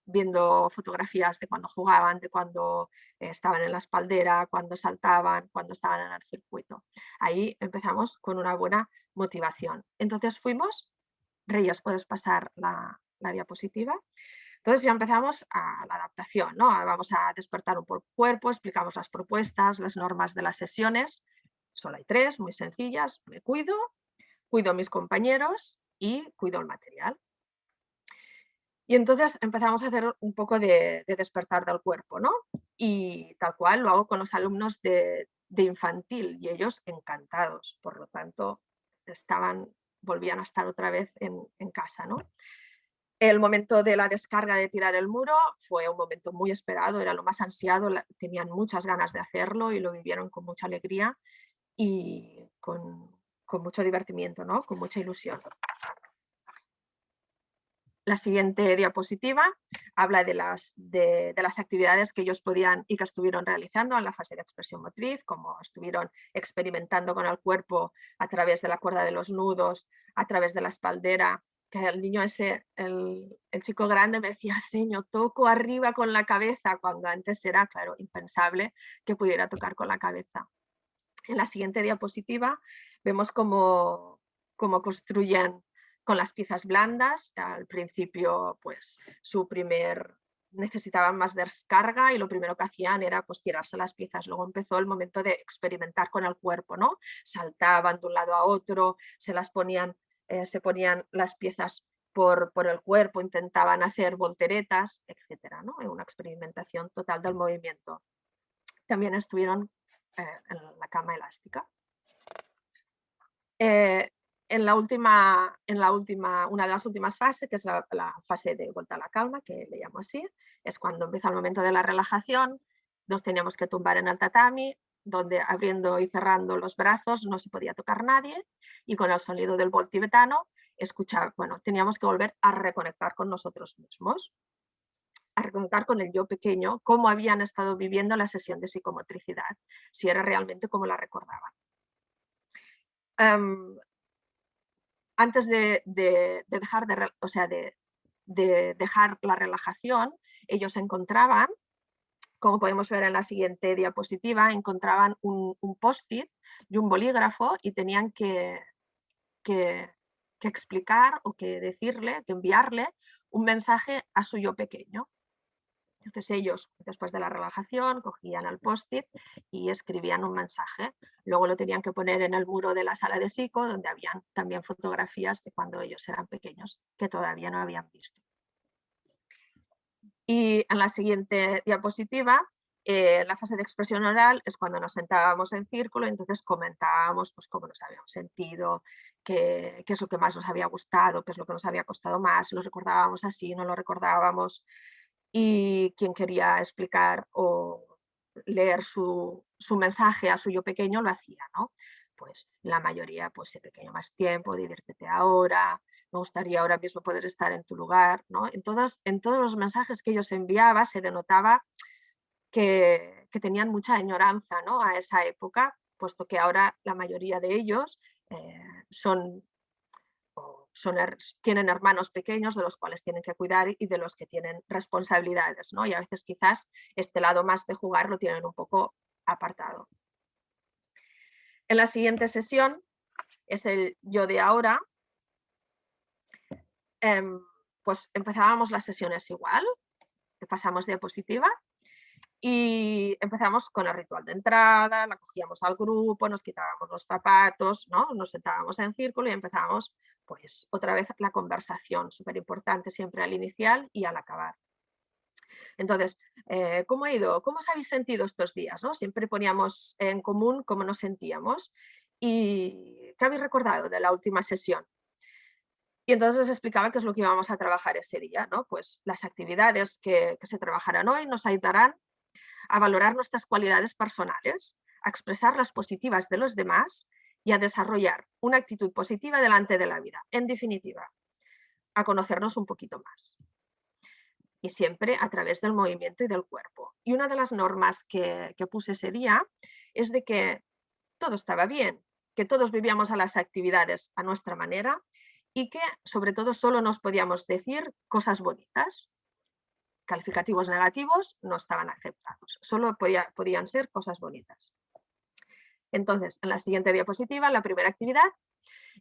viendo fotografías de cuando jugaban, de cuando estaban en la espaldera, cuando saltaban, cuando estaban en el circuito. Ahí empezamos con una buena motivación. Entonces fuimos, Reyes, puedes pasar la diapositiva. Entonces ya empezamos a la adaptación, ¿no? Vamos a despertar un cuerpo, explicamos las propuestas, las normas de las sesiones. Solo hay 3, muy sencillas. Me cuido a mis compañeros y cuido el material. Y entonces empezamos a hacer un poco de despertar del cuerpo, ¿no? Y tal cual lo hago con los alumnos de infantil y ellos encantados, por lo tanto volvían a estar otra vez en casa, ¿no? El momento de la descarga de tirar el muro fue un momento muy esperado, era lo más ansiado, tenían muchas ganas de hacerlo y lo vivieron con mucha alegría y con mucho divertimiento, ¿no? Con mucha ilusión. La siguiente diapositiva habla de las actividades que ellos podían y que estuvieron realizando en la fase de expresión motriz, como estuvieron experimentando con el cuerpo a través de la cuerda de los nudos, a través de la espaldera, que el niño ese, el chico grande me decía, señor, toco arriba con la cabeza, cuando antes era, claro, impensable que pudiera tocar con la cabeza. En la siguiente diapositiva vemos cómo construyen con las piezas blandas. Al principio, pues necesitaban más descarga y lo primero que hacían era pues tirarse las piezas. Luego empezó el momento de experimentar con el cuerpo, ¿no? Saltaban de un lado a otro, se ponían las piezas por el cuerpo, intentaban hacer volteretas, etcétera, ¿no? Una experimentación total del movimiento. También estuvieron en la cama elástica. Una de las últimas fases, que es la fase de vuelta a la calma, que le llamo así, es cuando empieza el momento de la relajación. Nos teníamos que tumbar en el tatami, donde abriendo y cerrando los brazos no se podía tocar nadie, y con el sonido del bol tibetano teníamos que volver a reconectar con nosotros mismos, a reconectar con el yo pequeño, cómo habían estado viviendo la sesión de psicomotricidad, si era realmente como la recordaban. Antes de dejar la relajación, ellos encontraban, como podemos ver en la siguiente diapositiva, encontraban un post-it y un bolígrafo y tenían que explicar o que decirle, que enviarle un mensaje a su yo pequeño. Entonces ellos, después de la relajación, cogían el post-it y escribían un mensaje. Luego lo tenían que poner en el muro de la sala de psico, donde habían también fotografías de cuando ellos eran pequeños, que todavía no habían visto. Y en la siguiente diapositiva, la fase de expresión oral es cuando nos sentábamos en círculo y entonces comentábamos pues, cómo nos habíamos sentido, qué es lo que más nos había gustado, qué es lo que nos había costado más, lo recordábamos así, no lo recordábamos. Y quien quería explicar o leer su mensaje a su yo pequeño lo hacía, ¿no? Pues la mayoría, pues sé pequeño más tiempo, diviértete ahora, me gustaría ahora mismo poder estar en tu lugar, ¿no? En todos los mensajes que ellos enviaban se denotaba que tenían mucha añoranza, ¿no? A esa época, puesto que ahora la mayoría de ellos tienen hermanos pequeños de los cuales tienen que cuidar y de los que tienen responsabilidades, ¿no? Y a veces quizás este lado más de jugar lo tienen un poco apartado. En la siguiente sesión es el yo de ahora. Pues empezábamos las sesiones igual, pasamos diapositiva y empezamos con el ritual de entrada, la cogíamos al grupo, nos quitábamos los zapatos, ¿no? Nos sentábamos en círculo y empezábamos pues otra vez la conversación, súper importante siempre al inicial y al acabar. Entonces, ¿cómo ha ido? ¿Cómo os habéis sentido estos días? ¿No? Siempre poníamos en común cómo nos sentíamos y qué habéis recordado de la última sesión. Y entonces les explicaba qué es lo que íbamos a trabajar ese día, ¿no? Pues las actividades que se trabajarán hoy nos ayudarán a valorar nuestras cualidades personales, a expresar las positivas de los demás y a desarrollar una actitud positiva delante de la vida. En definitiva, a conocernos un poquito más. Y siempre a través del movimiento y del cuerpo. Y una de las normas que puse ese día es de que todo estaba bien, que todos vivíamos a las actividades a nuestra manera y que sobre todo solo nos podíamos decir cosas bonitas. Calificativos negativos no estaban aceptados, solo podían ser cosas bonitas. Entonces, en la siguiente diapositiva, la primera actividad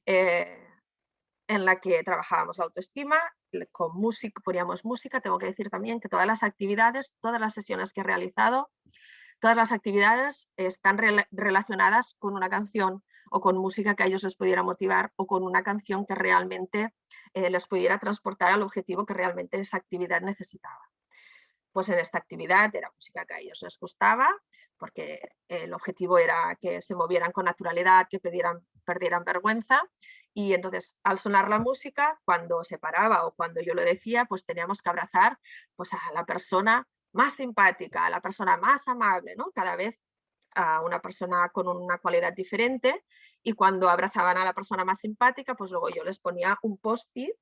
en la que trabajábamos la autoestima, con música, poníamos música. Tengo que decir también que todas las actividades, todas las sesiones que he realizado, todas las actividades están relacionadas con una canción o con música que a ellos les pudiera motivar o con una canción que realmente les pudiera transportar al objetivo que realmente esa actividad necesitaba. Pues en esta actividad era música que a ellos les gustaba, porque el objetivo era que se movieran con naturalidad, que perdieran vergüenza. Y entonces, al sonar la música, cuando se paraba o cuando yo lo decía, pues teníamos que abrazar pues, a la persona más simpática, a la persona más amable, ¿no? Cada vez a una persona con una cualidad diferente. Y cuando abrazaban a la persona más simpática, pues luego yo les ponía un post-it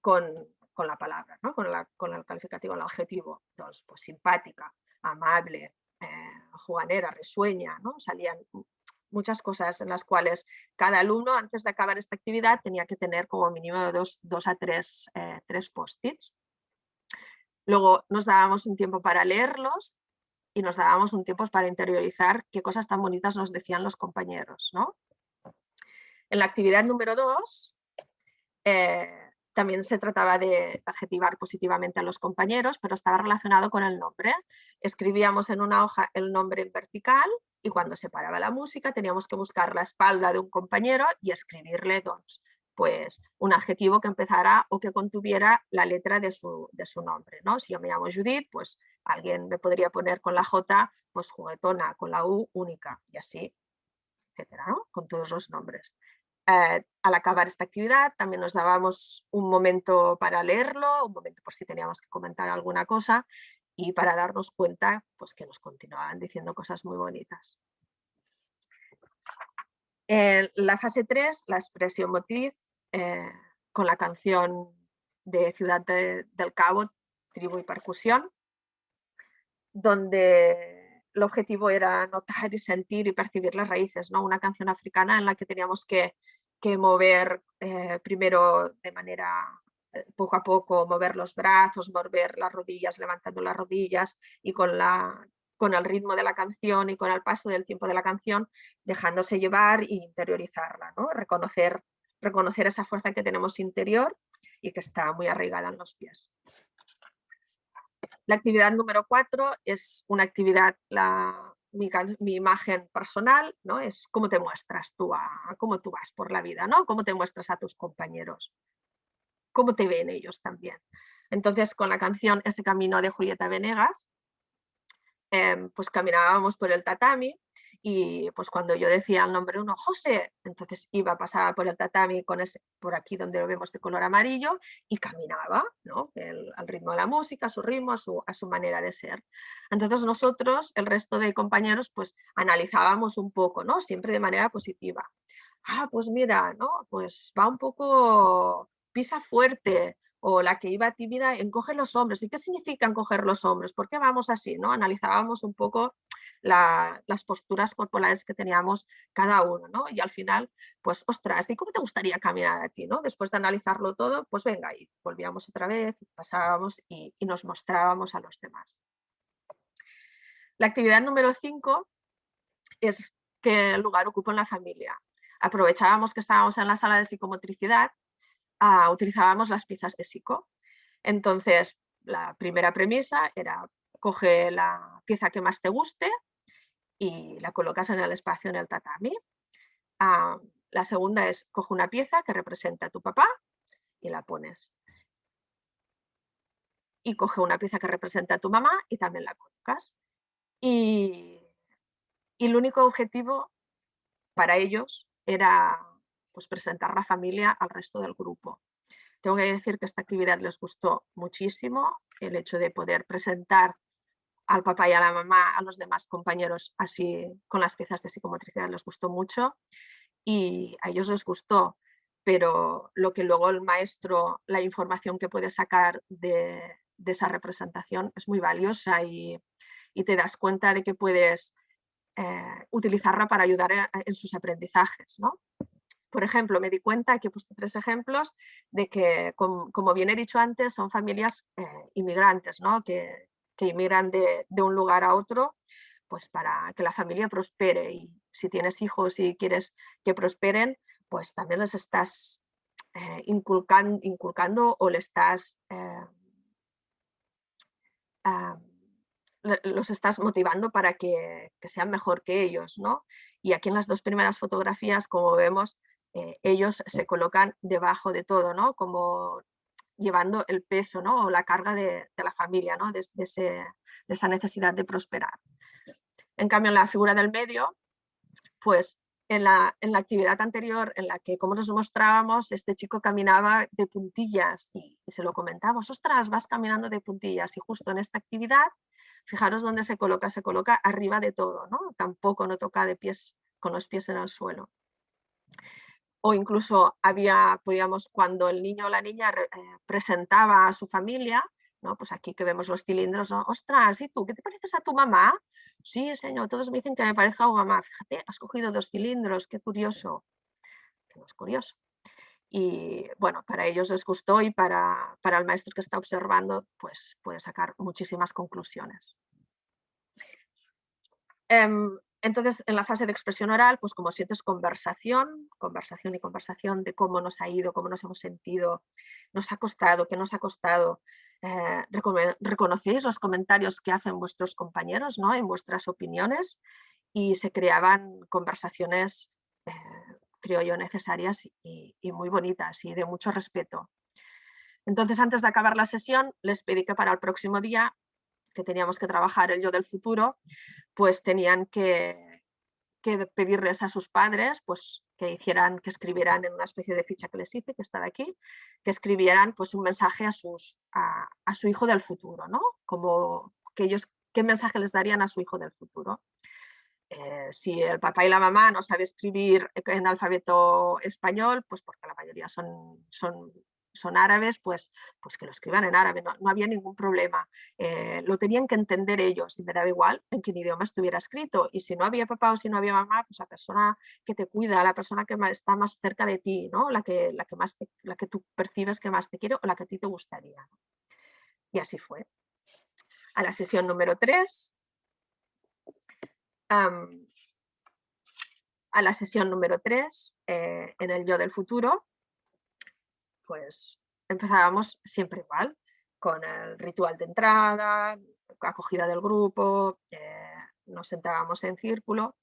con la palabra, ¿no? con el calificativo, el adjetivo. Entonces, pues simpática, amable, juganera, risueña, ¿no? Salían muchas cosas en las cuales cada alumno, antes de acabar esta actividad, tenía que tener como mínimo de dos a tres post-its. Luego nos dábamos un tiempo para leerlos y nos dábamos un tiempo para interiorizar qué cosas tan bonitas nos decían los compañeros, ¿no? En la actividad número 2, también se trataba de adjetivar positivamente a los compañeros, pero estaba relacionado con el nombre. Escribíamos en una hoja el nombre en vertical y cuando se paraba la música teníamos que buscar la espalda de un compañero y escribirle pues, un adjetivo que empezara o que contuviera la letra de su nombre, ¿no? Si yo me llamo Judith, pues alguien me podría poner con la J, pues juguetona, con la U única y así, etcétera, ¿no? Con todos los nombres. Al acabar esta actividad también nos dábamos un momento para leerlo, un momento por si teníamos que comentar alguna cosa y para darnos cuenta pues, que nos continuaban diciendo cosas muy bonitas. En la fase 3, la expresión motriz, con la canción de Ciudad del Cabo, Tribu y Percusión, donde el objetivo era notar y sentir y percibir las raíces, ¿no? Una canción africana en la que teníamos que mover primero de manera poco a poco, mover los brazos, mover las rodillas, levantando las rodillas y con el ritmo de la canción y con el paso del tiempo de la canción, dejándose llevar e interiorizarla, ¿no? Reconocer esa fuerza que tenemos interior y que está muy arraigada en los pies. La actividad número 4 es una actividad, mi imagen personal, ¿no? Es cómo te muestras tú, cómo tú vas por la vida, ¿no? Cómo te muestras a tus compañeros, cómo te ven ellos también. Entonces, con la canción Ese camino de Julieta Venegas, pues caminábamos por el tatami y pues cuando yo decía el nombre uno, José, entonces pasaba por el tatami por aquí donde lo vemos de color amarillo y caminaba, ¿no? Al ritmo de la música, a su ritmo, a su manera de ser. Entonces nosotros, el resto de compañeros, pues analizábamos un poco, ¿no? Siempre de manera positiva. Pues mira, ¿no? Pues va un poco, pisa fuerte, o la que iba tímida, encoge los hombros. ¿Y qué significa encoger los hombros? ¿Por qué vamos así? ¿No? Analizábamos un poco las posturas corporales que teníamos cada uno, ¿no? Y al final, pues, ostras, ¿y cómo te gustaría caminar a ti? ¿No? Después de analizarlo todo, pues venga, y volvíamos otra vez, pasábamos y nos mostrábamos a los demás. La actividad número 5 es qué lugar ocupa en la familia. Aprovechábamos que estábamos en la sala de psicomotricidad, utilizábamos las piezas de psico. Entonces, la primera premisa era coge la pieza que más te guste y la colocas en el espacio en el tatami. La segunda es coge una pieza que representa a tu papá y la pones. Y coge una pieza que representa a tu mamá y también la colocas. Y el único objetivo para ellos era pues, presentar la familia al resto del grupo. Tengo que decir que esta actividad les gustó muchísimo, el hecho de poder presentar al papá y a la mamá, a los demás compañeros, así con las piezas de psicomotricidad les gustó mucho. y a ellos les gustó, pero lo que luego el maestro, la información que puede sacar de esa representación es muy valiosa y te das cuenta de que puedes utilizarla para ayudar en sus aprendizajes, ¿no? Por ejemplo, me di cuenta, que he puesto 3 ejemplos, de que, como bien he dicho antes, son familias inmigrantes, ¿no? que inmigran de un lugar a otro, pues para que la familia prospere. Y si tienes hijos y quieres que prosperen, pues también les estás inculcando o le estás los estás motivando para que sean mejor que ellos, ¿no? Y aquí en las 2 primeras fotografías, como vemos, ellos se colocan debajo de todo, ¿no? Como llevando el peso, ¿no? O la carga de la familia, ¿no? De esa necesidad de prosperar. En cambio, en la figura del medio, pues en la actividad anterior, en la que, como nos mostrábamos, este chico caminaba de puntillas y se lo comentamos, ostras, vas caminando de puntillas. Y justo en esta actividad, fijaros dónde se coloca arriba de todo, ¿no? Tampoco no toca de pies, con los pies en el suelo. O incluso podíamos, cuando el niño o la niña presentaba a su familia, ¿no? Pues aquí que vemos los cilindros, ¿no? Ostras, ¿y tú? ¿Qué te pareces a tu mamá? Sí, señor, todos me dicen que me parezco a mi mamá. Fíjate, has cogido 2 cilindros, qué curioso. Que no es curioso. Y bueno, para ellos les gustó y para el maestro que está observando, pues puede sacar muchísimas conclusiones. Entonces, en la fase de expresión oral, pues como sientes conversación y conversación de cómo nos ha ido, cómo nos hemos sentido, nos ha costado, qué nos ha costado. Reconocéis los comentarios que hacen vuestros compañeros, ¿no? En vuestras opiniones, y se creaban conversaciones, creo yo, necesarias y muy bonitas y de mucho respeto. Entonces, antes de acabar la sesión, les pedí que para el próximo día, que teníamos que trabajar el yo del futuro, pues tenían que pedirles a sus padres pues, que escribieran en una especie de ficha que les hice, que está de aquí, que escribieran pues, un mensaje a su hijo del futuro, ¿no? Como que ellos, ¿qué mensaje les darían a su hijo del futuro? Si el papá y la mamá no saben escribir en alfabeto español, pues porque la mayoría son árabes, pues que lo escriban en árabe, no había ningún problema. Lo tenían que entender ellos y me daba igual en qué idioma estuviera escrito. Y si no había papá o si no había mamá, pues la persona que te cuida, la persona que está más cerca de ti, ¿no? la que tú percibes que más te quiere o la que a ti te gustaría. Y así fue. A la sesión número 3. A la sesión número 3, en el yo del futuro, pues empezábamos siempre igual, con el ritual de entrada, acogida del grupo, nos sentábamos en círculo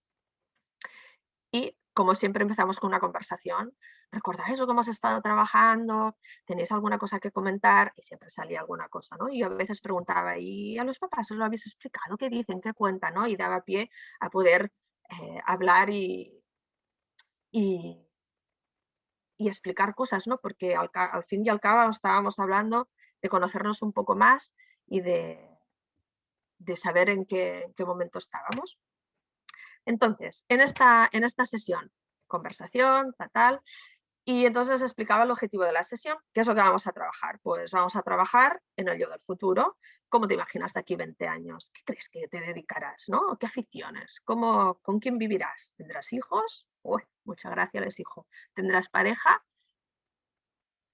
y, como siempre, empezamos con una conversación. ¿Recordáis cómo hemos estado trabajando? ¿Tenéis alguna cosa que comentar? Y siempre salía alguna cosa, ¿no? Y yo a veces preguntaba, ¿y a los papás os lo habéis explicado? ¿Qué dicen? ¿Qué cuentan? ¿No? Y daba pie a poder hablar y explicar cosas, ¿no? Porque al fin y al cabo estábamos hablando de conocernos un poco más y de saber en qué momento estábamos. Entonces, en esta sesión, conversación, tal, y entonces explicaba el objetivo de la sesión. ¿Qué es lo que vamos a trabajar? Pues vamos a trabajar en el yo del futuro. ¿Cómo te imaginas de aquí 20 años? ¿Qué crees que te dedicarás? ¿No? ¿Qué aficiones? ¿Con quién vivirás? ¿Tendrás hijos? Uy, muchas gracias, les hijo. ¿Tendrás pareja?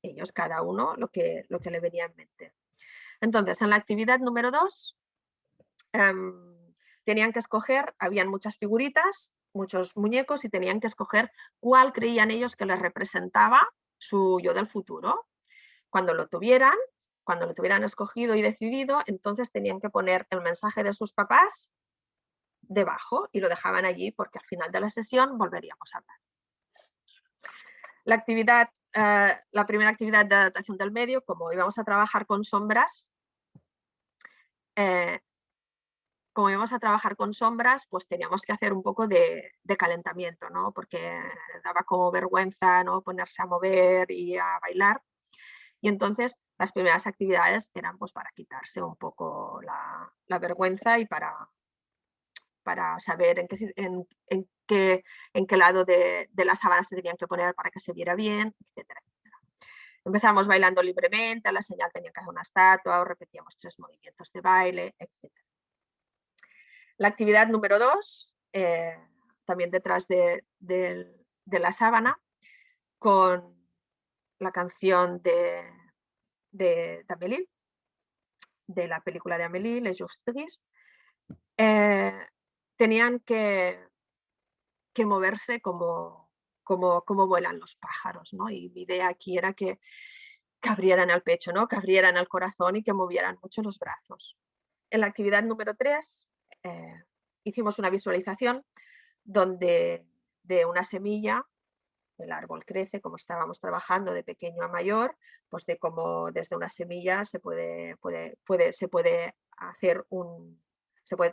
Ellos, cada uno, lo que le venía en mente. Entonces, en la actividad número 2, tenían que escoger, habían muchas figuritas, muchos muñecos, y tenían que escoger cuál creían ellos que les representaba su yo del futuro. Cuando lo tuvieran escogido y decidido, entonces tenían que poner el mensaje de sus papás debajo y lo dejaban allí, porque al final de la sesión volveríamos a hablar. La primera actividad de adaptación del medio, como íbamos a trabajar con sombras, pues teníamos que hacer un poco de calentamiento, ¿no? Porque daba como vergüenza, ¿no? Ponerse a mover y a bailar. Y entonces las primeras actividades eran pues para quitarse un poco la vergüenza y para para saber en qué lado de la sábana se tenían que poner para que se viera bien, etcétera. Empezamos bailando libremente, a la señal tenía que hacer una estatua, o repetíamos 3 movimientos de baile, etc. La actividad número 2, también detrás de la sábana, con la canción de Amélie, de la película de Amélie, Les Jours Tristes, tenían que moverse como vuelan los pájaros, ¿no? Y mi idea aquí era que abrieran el pecho, ¿no? Que abrieran el corazón y que movieran mucho los brazos. En la actividad número 3 hicimos una visualización donde de una semilla el árbol crece, como estábamos trabajando de pequeño a mayor, pues de cómo desde una semilla se puede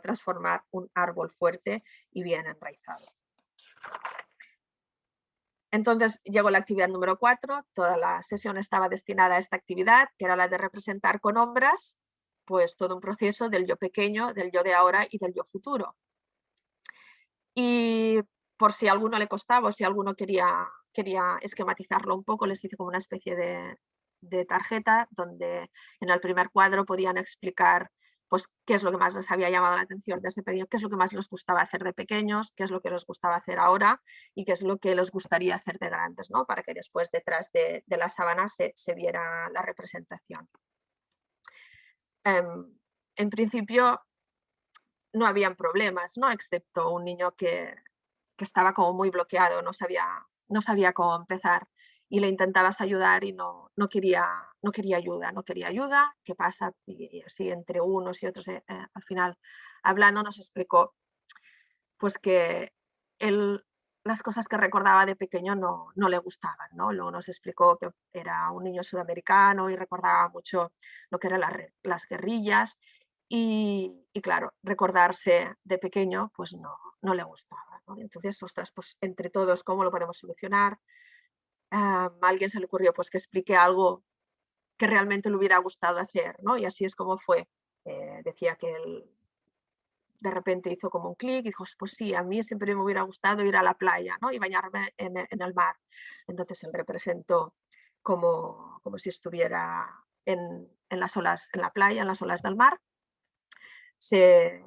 transformar un árbol fuerte y bien enraizado. Entonces llegó la actividad número 4, toda la sesión estaba destinada a esta actividad, que era la de representar con obras pues todo un proceso del yo pequeño, del yo de ahora y del yo futuro. Y por si a alguno le costaba o si alguno quería esquematizarlo un poco, les hice como una especie de tarjeta donde en el primer cuadro podían explicar pues qué es lo que más les había llamado la atención desde pequeño, qué es lo que más les gustaba hacer de pequeños, qué es lo que les gustaba hacer ahora y qué es lo que les gustaría hacer de grandes, ¿no? Para que después detrás de la sábana se viera la representación. En principio no habían problemas, ¿no? Excepto un niño que estaba como muy bloqueado, no sabía cómo empezar y le intentabas ayudar y no quería ayuda. ¿Qué pasa? Y así entre unos y otros al final hablando nos explicó pues que las cosas que recordaba de pequeño no le gustaban, ¿no? Luego nos explicó que era un niño sudamericano y recordaba mucho lo que eran las guerrillas y claro, recordarse de pequeño pues no le gustaba, ¿no? Entonces, ostras, pues entre todos, ¿cómo lo podemos solucionar? A alguien se le ocurrió pues que explique algo que realmente le hubiera gustado hacer, ¿no? Y así es como fue. Decía que él de repente hizo como un clic y dijo, pues sí, a mí siempre me hubiera gustado ir a la playa, ¿no? Y bañarme en el mar. Entonces él representó como si estuviera en las olas, en la playa, en las olas del mar. Se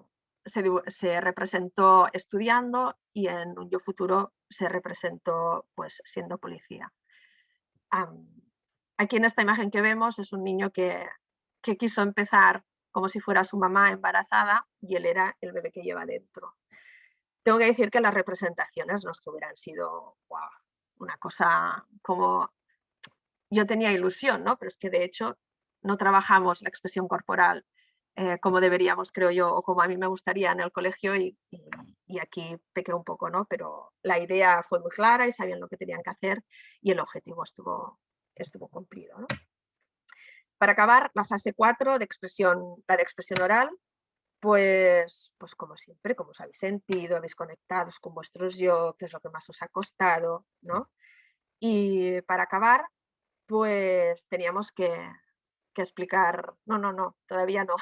representó estudiando y en un yo futuro se representó pues siendo policía. Aquí en esta imagen que vemos es un niño que quiso empezar como si fuera su mamá embarazada y él era el bebé que lleva dentro. Tengo que decir que las representaciones no es que hubieran sido wow, una cosa como... Yo tenía ilusión, ¿no? Pero es que de hecho no trabajamos la expresión corporal como deberíamos, creo yo, o como a mí me gustaría en el colegio y aquí pequé un poco, ¿no? Pero la idea fue muy clara y sabían lo que tenían que hacer y el objetivo estuvo cumplido, ¿no? Para acabar, la fase 4 la de expresión oral, pues como siempre, como os habéis sentido, habéis conectado con vuestros yo, qué es lo que más os ha costado, ¿no? Y para acabar, pues teníamos que explicar, no, todavía no.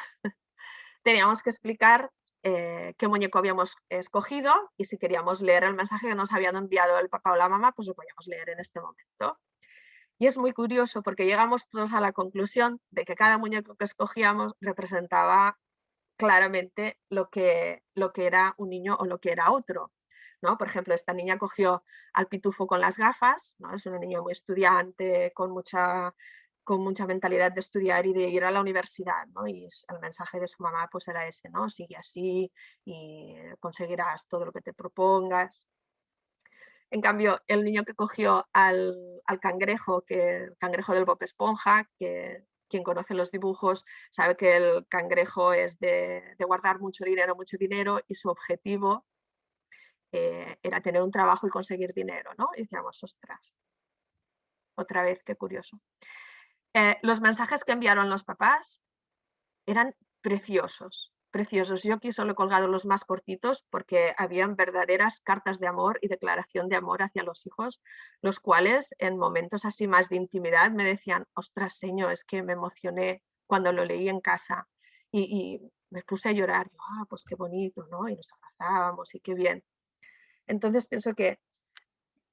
Teníamos que explicar qué muñeco habíamos escogido y si queríamos leer el mensaje que nos habían enviado el papá o la mamá, pues lo podíamos leer en este momento. Y es muy curioso porque llegamos todos a la conclusión de que cada muñeco que escogíamos representaba claramente lo que era un niño o lo que era otro, ¿no? Por ejemplo, esta niña cogió al pitufo con las gafas, ¿no? Es una niña muy estudiante, con mucha mentalidad de estudiar y de ir a la universidad, ¿no? Y el mensaje de su mamá pues era ese, ¿no? Sigue así y conseguirás todo lo que te propongas. En cambio, el niño que cogió al cangrejo, el cangrejo del Bob Esponja, que quien conoce los dibujos sabe que el cangrejo es de guardar mucho dinero y su objetivo era tener un trabajo y conseguir dinero, ¿no? Y decíamos, ostras, otra vez, qué curioso. Los mensajes que enviaron los papás eran preciosos, preciosos. Yo aquí solo he colgado los más cortitos porque habían verdaderas cartas de amor y declaración de amor hacia los hijos, los cuales en momentos así más de intimidad me decían, ostras, señor, es que me emocioné cuando lo leí en casa y me puse a llorar. Yo, pues qué bonito, ¿no? Y nos abrazábamos y qué bien. Entonces pienso que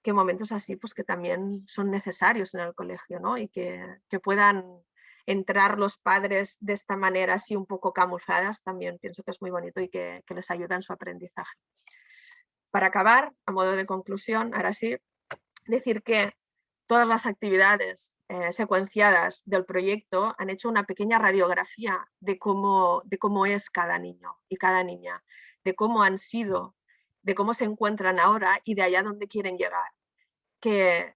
momentos así, pues que también son necesarios en el colegio, ¿no? Y que puedan entrar los padres de esta manera así un poco camufladas, también pienso que es muy bonito y que les ayuda en su aprendizaje. Para acabar, a modo de conclusión, ahora sí, decir que todas las actividades secuenciadas del proyecto han hecho una pequeña radiografía de cómo es cada niño y cada niña, de cómo han sido, de cómo se encuentran ahora y de allá donde quieren llegar. Que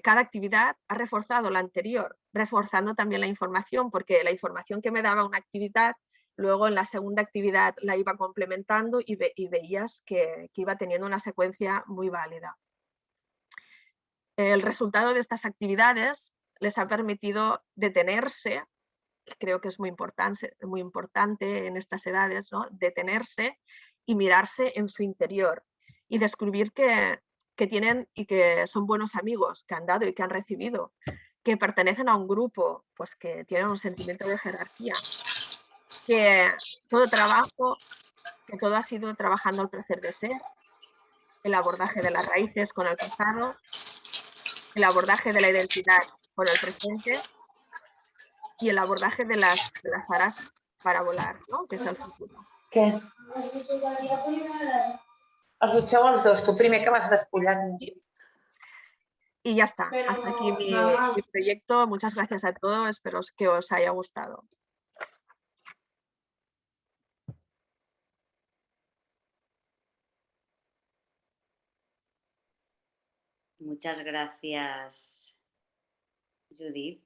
cada actividad ha reforzado la anterior, reforzando también la información, porque la información que me daba una actividad, luego en la segunda actividad la iba complementando y veías que iba teniendo una secuencia muy válida. El resultado de estas actividades les ha permitido detenerse, que creo que es muy importante en estas edades, ¿no? Detenerse y mirarse en su interior y descubrir que tienen y que son buenos amigos, que han dado y que han recibido, que pertenecen a un grupo, pues que tienen un sentimiento de jerarquía, que todo ha sido trabajando el placer de ser, el abordaje de las raíces con el pasado, el abordaje de la identidad con el presente y el abordaje de las alas para volar, ¿no? Que es el futuro. Què? Els dutxeu els dos, tu primer que m'has despullat. Y ya está, hasta aquí mi proyecto. Muchas gracias a todos, espero que os haya gustado. Muchas gracias, Judith.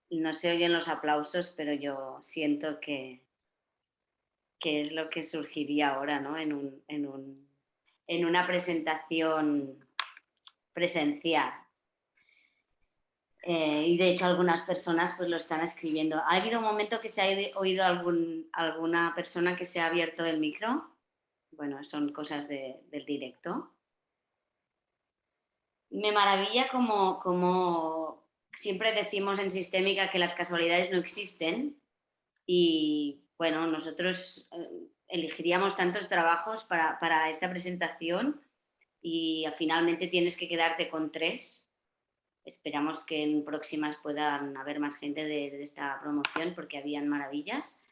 No se oyen los aplausos, pero yo siento que es lo que surgiría ahora, ¿no? En una presentación presencial. Y de hecho algunas personas pues lo están escribiendo. ¿Ha habido un momento que se ha oído alguna persona que se ha abierto el micro? Bueno, son cosas del directo. Me maravilla como siempre decimos en Sistémica que las casualidades no existen y bueno, nosotros elegiríamos tantos trabajos para esta presentación y finalmente tienes que quedarte con 3. Esperamos que en próximas puedan haber más gente de esta promoción porque habían maravillas.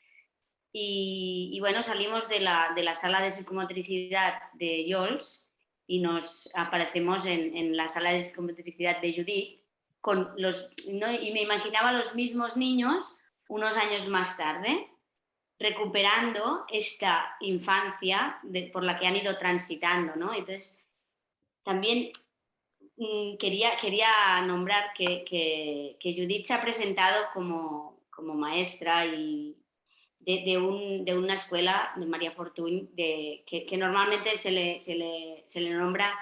Y bueno, salimos de la sala de psicomotricidad de Jules y nos aparecemos en la sala de psicomotricidad de Judith ¿no? Y me imaginaba los mismos niños unos años más tarde recuperando esta infancia por la que han ido transitando, ¿no? Entonces, también quería nombrar que Judith se ha presentado como maestra y de una escuela de María Fortuny que normalmente se le nombra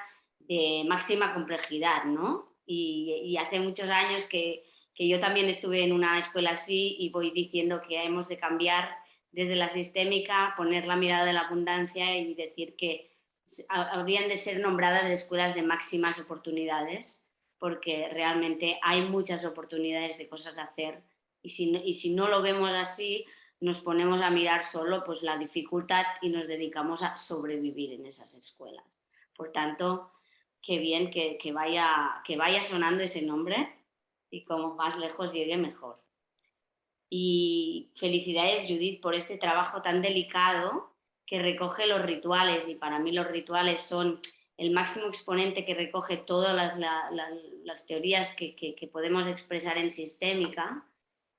de máxima complejidad, ¿no? Y hace muchos años que yo también estuve en una escuela así y voy diciendo que hemos de cambiar desde la sistémica, poner la mirada de la abundancia y decir que habrían de ser nombradas de escuelas de máximas oportunidades, porque realmente hay muchas oportunidades de cosas a hacer y si no lo vemos así, nos ponemos a mirar solo pues, la dificultad y nos dedicamos a sobrevivir en esas escuelas. Por tanto, qué bien que vaya sonando ese nombre y como más lejos llegue mejor. Y felicidades, Judith, por este trabajo tan delicado que recoge los rituales y para mí los rituales son el máximo exponente que recoge todas las teorías que podemos expresar en sistémica,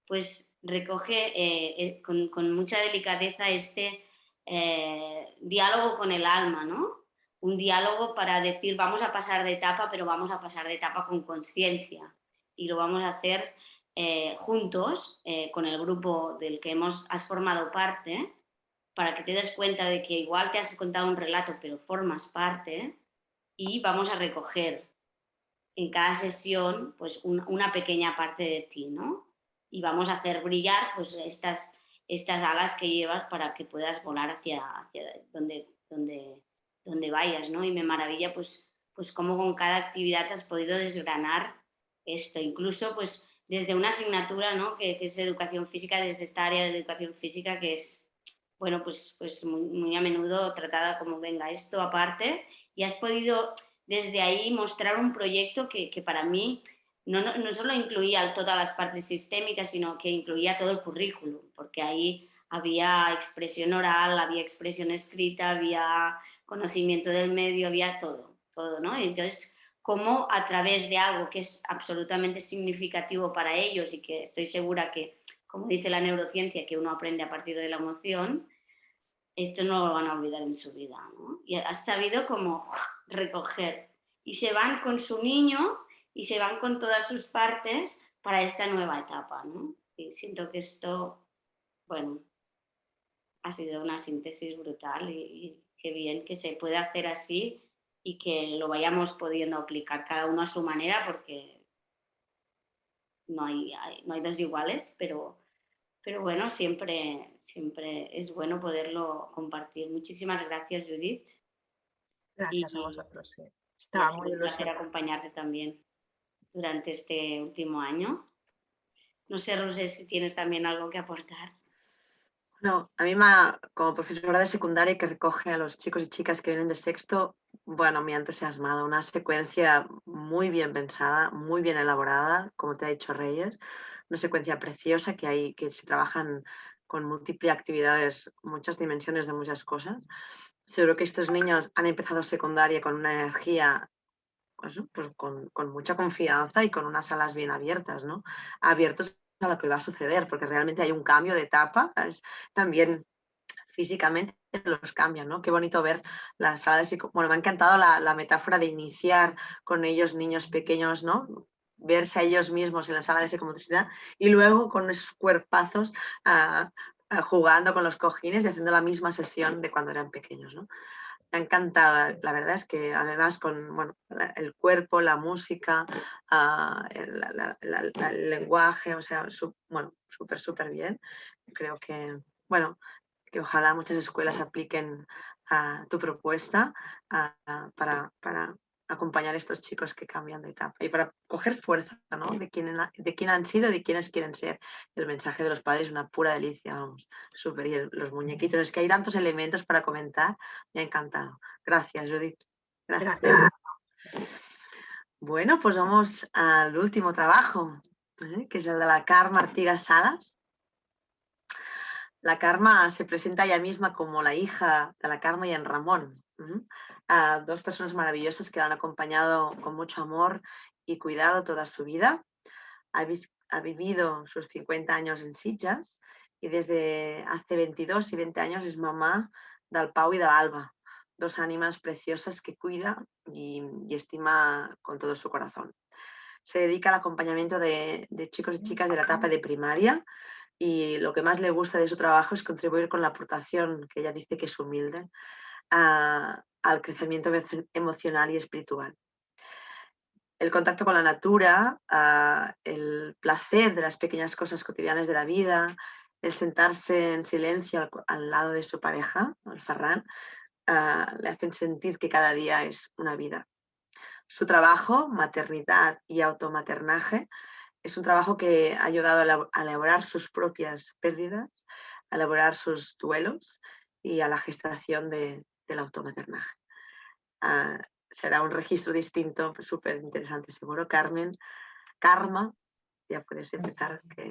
pues recoge con mucha delicadeza este diálogo con el alma, ¿no? Un diálogo para decir vamos a pasar de etapa, pero vamos a pasar de etapa con conciencia y lo vamos a hacer juntos con el grupo del que has formado parte para que te des cuenta de que igual te has contado un relato pero formas parte y vamos a recoger en cada sesión pues una pequeña parte de ti, ¿no? Y vamos a hacer brillar pues estas alas que llevas para que puedas volar hacia donde vayas, ¿no? Y me maravilla pues cómo con cada actividad has podido desgranar esto. Incluso pues desde una asignatura, ¿no? que es educación física, desde esta área de educación física que es, bueno, pues muy a menudo tratada como venga esto aparte, y has podido desde ahí mostrar un proyecto que para mí no solo incluía todas las partes sistémicas, sino que incluía todo el currículum, porque ahí había expresión oral, había expresión escrita, había conocimiento del medio, había todo, ¿no? Y entonces, cómo a través de algo que es absolutamente significativo para ellos y que estoy segura que, como dice la neurociencia, que uno aprende a partir de la emoción, esto no lo van a olvidar en su vida, ¿no? Y has sabido como recoger. Y se van con su niño y se van con todas sus partes para esta nueva etapa, ¿no? Y siento que esto, bueno, ha sido una síntesis brutal y qué bien que se pueda hacer así y que lo vayamos pudiendo aplicar cada uno a su manera, porque no hay dos iguales, pero bueno, siempre es bueno poderlo compartir. Muchísimas gracias, Judith. Gracias a vosotros, sí. Y Estaba ha sido muy un placer ilusionada. acompañarte también durante este último año. No sé, Rosé, si tienes también algo que aportar. No, a mí como profesora de secundaria que recoge a los chicos y chicas que vienen de sexto, bueno, me ha entusiasmado. Una secuencia muy bien pensada, muy bien elaborada, como te ha dicho Reyes. Una secuencia preciosa que se trabajan con múltiples actividades, muchas dimensiones de muchas cosas. Seguro que estos niños han empezado secundaria con una energía, pues con mucha confianza y con unas alas bien abiertas, ¿no? Abiertos a lo que va a suceder, porque realmente hay un cambio de etapa, ¿sabes? También físicamente los cambian, ¿no? Qué bonito ver la sala de psicología. Bueno, me ha encantado la metáfora de iniciar con ellos, niños pequeños, ¿no? Verse a ellos mismos en la sala de psicomotricidad y luego con esos cuerpazos jugando con los cojines y haciendo la misma sesión de cuando eran pequeños, ¿no? Me ha encantado, la verdad es que además con bueno, el cuerpo, la música, el lenguaje, o sea, bueno, súper bien. Creo que, bueno, que ojalá muchas escuelas apliquen tu propuesta para acompañar a estos chicos que cambian de etapa y para coger fuerza, ¿no? de quién han sido y de quiénes quieren ser. El mensaje de los padres es una pura delicia, vamos, súper. Y los muñequitos, es que hay tantos elementos para comentar, me ha encantado. Gracias, Judith. Gracias. Bueno, pues vamos al último trabajo, que es el de la Carme Artigas Salas. La Carme se presenta ella misma como la hija de la Carme y en Ramón, dos personas maravillosas que la han acompañado con mucho amor y cuidado toda su vida. Ha vivido sus 50 años en Sitges y desde hace 22 y 20 años es mamá del Pau y de l'Alba, dos ánimas preciosas que cuida y estima con todo su corazón. Se dedica al acompañamiento de chicos y chicas de la etapa de primaria y lo que más le gusta de su trabajo es contribuir con la aportación, que ella dice que es humilde, al crecimiento emocional y espiritual. El contacto con la natura, el placer de las pequeñas cosas cotidianas de la vida, el sentarse en silencio al lado de su pareja, el Ferran, le hacen sentir que cada día es una vida. Su trabajo, maternidad y automaternaje, es un trabajo que ha ayudado a elaborar sus propias pérdidas, a elaborar sus duelos y a la gestación del automaternaje. Será un registro distinto, súper interesante seguro. Carmen, Carme, ya puedes empezar, que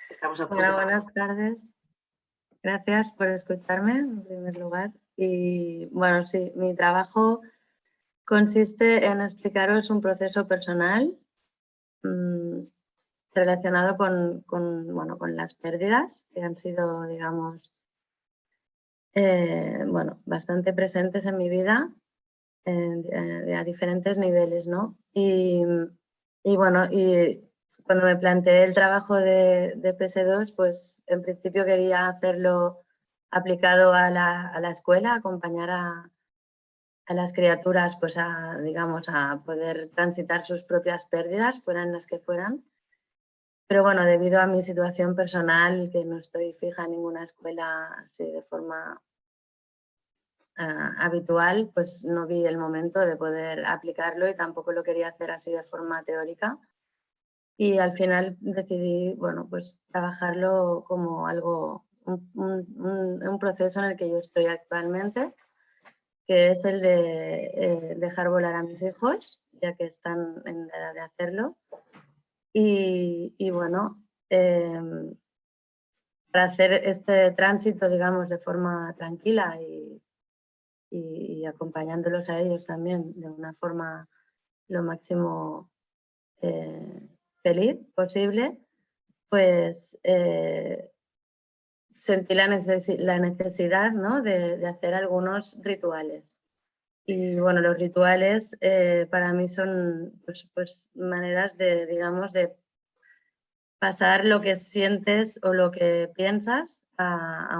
estamos a punto. Hola, buenas tardes. Gracias por escucharme en primer lugar. Y bueno, sí, mi trabajo consiste en explicaros un proceso personal relacionado con las pérdidas que han sido, digamos, bastante presentes en mi vida a diferentes niveles, ¿no? Y cuando me planteé el trabajo de PS2, pues en principio quería hacerlo aplicado a la escuela, acompañar a las criaturas pues digamos, a poder transitar sus propias pérdidas, fueran las que fueran. Pero bueno, debido a mi situación personal, que no estoy fija en ninguna escuela así de forma habitual, pues no vi el momento de poder aplicarlo y tampoco lo quería hacer así de forma teórica. y al final decidí, bueno, pues trabajarlo como algo, un proceso en el que yo estoy actualmente, que es el de dejar volar a mis hijos, ya que están en la edad de hacerlo. Y bueno, para hacer este tránsito, digamos, de forma tranquila y acompañándolos a ellos también de una forma lo máximo feliz posible, pues sentí la necesidad, ¿no?, de hacer algunos rituales. Y bueno, los rituales para mí son pues maneras de, digamos, de pasar lo que sientes o lo que piensas a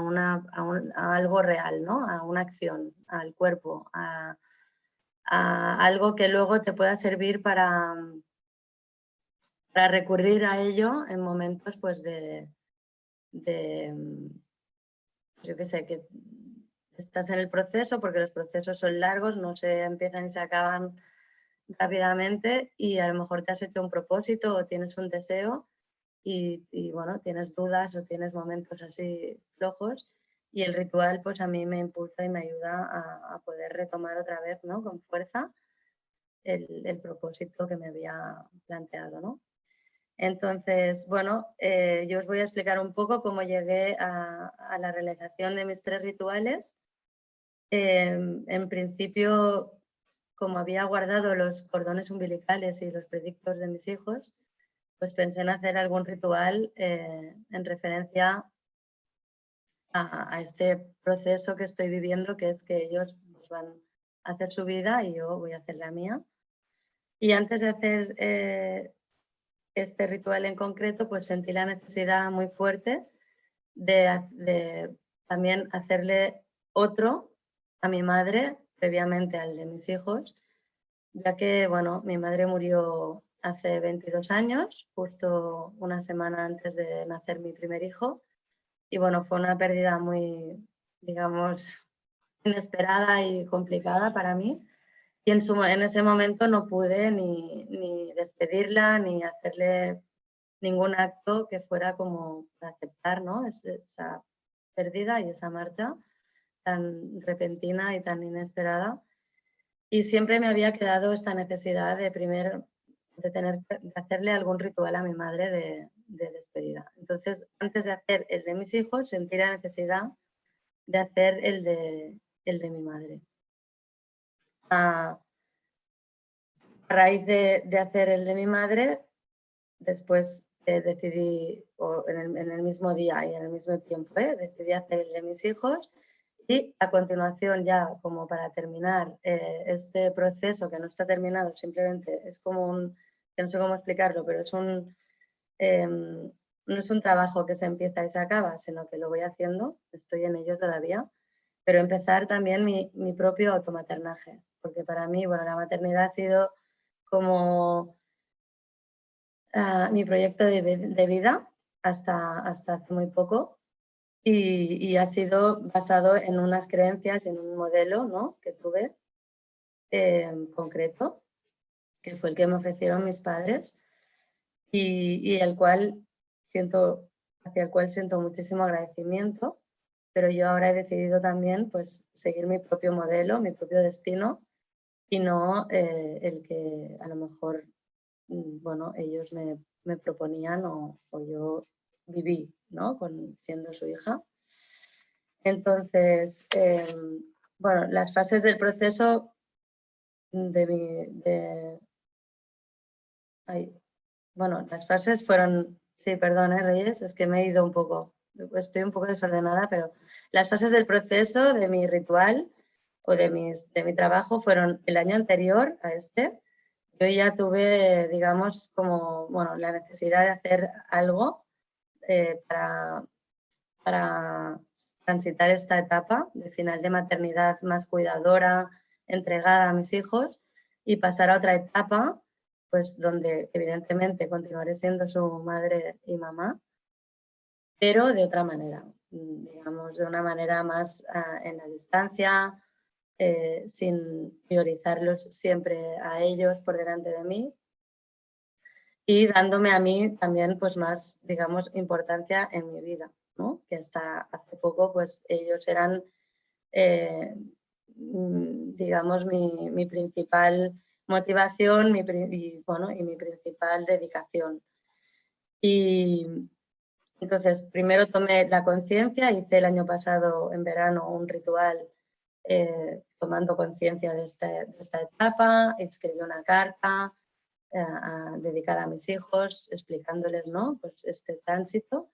algo real, ¿no?, a una acción, al cuerpo, a algo que luego te pueda servir para recurrir a ello en momentos pues yo qué sé, que estás en el proceso, porque los procesos son largos, no se empiezan y se acaban rápidamente, y a lo mejor te has hecho un propósito o tienes un deseo y bueno, tienes dudas o tienes momentos así flojos, y el ritual pues a mí me impulsa y me ayuda a poder retomar otra vez, ¿no?, con fuerza el propósito que me había planteado, ¿no? Entonces, bueno, yo os voy a explicar un poco cómo llegué a la realización de mis 3 rituales. En principio, como había guardado los cordones umbilicales y los predictos de mis hijos, pues pensé en hacer algún ritual en referencia a este proceso que estoy viviendo, que es que ellos pues, van a hacer su vida y yo voy a hacer la mía. Y antes de hacer este ritual en concreto, pues sentí la necesidad muy fuerte de también hacerle otro a mi madre previamente al de mis hijos, ya que, bueno, mi madre murió hace 22 años, justo una semana antes de nacer mi primer hijo, y bueno, fue una pérdida muy, digamos, inesperada y complicada para mí. Y en ese momento no pude ni despedirla, ni hacerle ningún acto que fuera como para aceptar, ¿no?, esa pérdida y esa marcha tan repentina y tan inesperada. Y siempre me había quedado esta necesidad de de hacerle algún ritual a mi madre de despedida. Entonces, antes de hacer el de mis hijos, sentí la necesidad de hacer el de mi madre. A raíz de hacer el de mi madre, después decidí, en el mismo día y en el mismo tiempo, decidí hacer el de mis hijos, y a continuación, ya como para terminar este proceso que no está terminado, simplemente es como que no sé cómo explicarlo, pero no es un trabajo que se empieza y se acaba, sino que lo voy haciendo, estoy en ello todavía, pero empezar también mi propio automaternaje, porque para mí, bueno, la maternidad ha sido como mi proyecto de vida hasta hace muy poco, y ha sido basado en unas creencias, en un modelo, ¿no?, que tuve concreto, que fue el que me ofrecieron mis padres y hacia el cual siento muchísimo agradecimiento, pero yo ahora he decidido también pues seguir mi propio modelo, mi propio destino, y no el que a lo mejor bueno, ellos me proponían o yo viví, ¿no?, siendo su hija. Entonces, bueno, las fases del proceso bueno, las fases fueron, sí, perdón, Reyes, es que me he ido un poco, estoy un poco desordenada, pero las fases del proceso de mi ritual o de mi trabajo fueron el año anterior a este. Yo ya tuve, digamos, como, bueno, la necesidad de hacer algo para transitar esta etapa de final de maternidad más cuidadora, entregada a mis hijos, y pasar a otra etapa, pues donde evidentemente continuaré siendo su madre y mamá, pero de otra manera, digamos, de una manera más en la distancia, sin priorizarlos siempre a ellos por delante de mí. y dándome a mí también pues más, digamos, importancia en mi vida, ¿no? Que hasta hace poco pues ellos eran, digamos, mi principal motivación y mi principal dedicación. Y entonces primero tomé la conciencia, hice el año pasado en verano un ritual tomando conciencia de esta etapa, escribí una carta dedicada a mis hijos, explicándoles, ¿no? Pues este tránsito,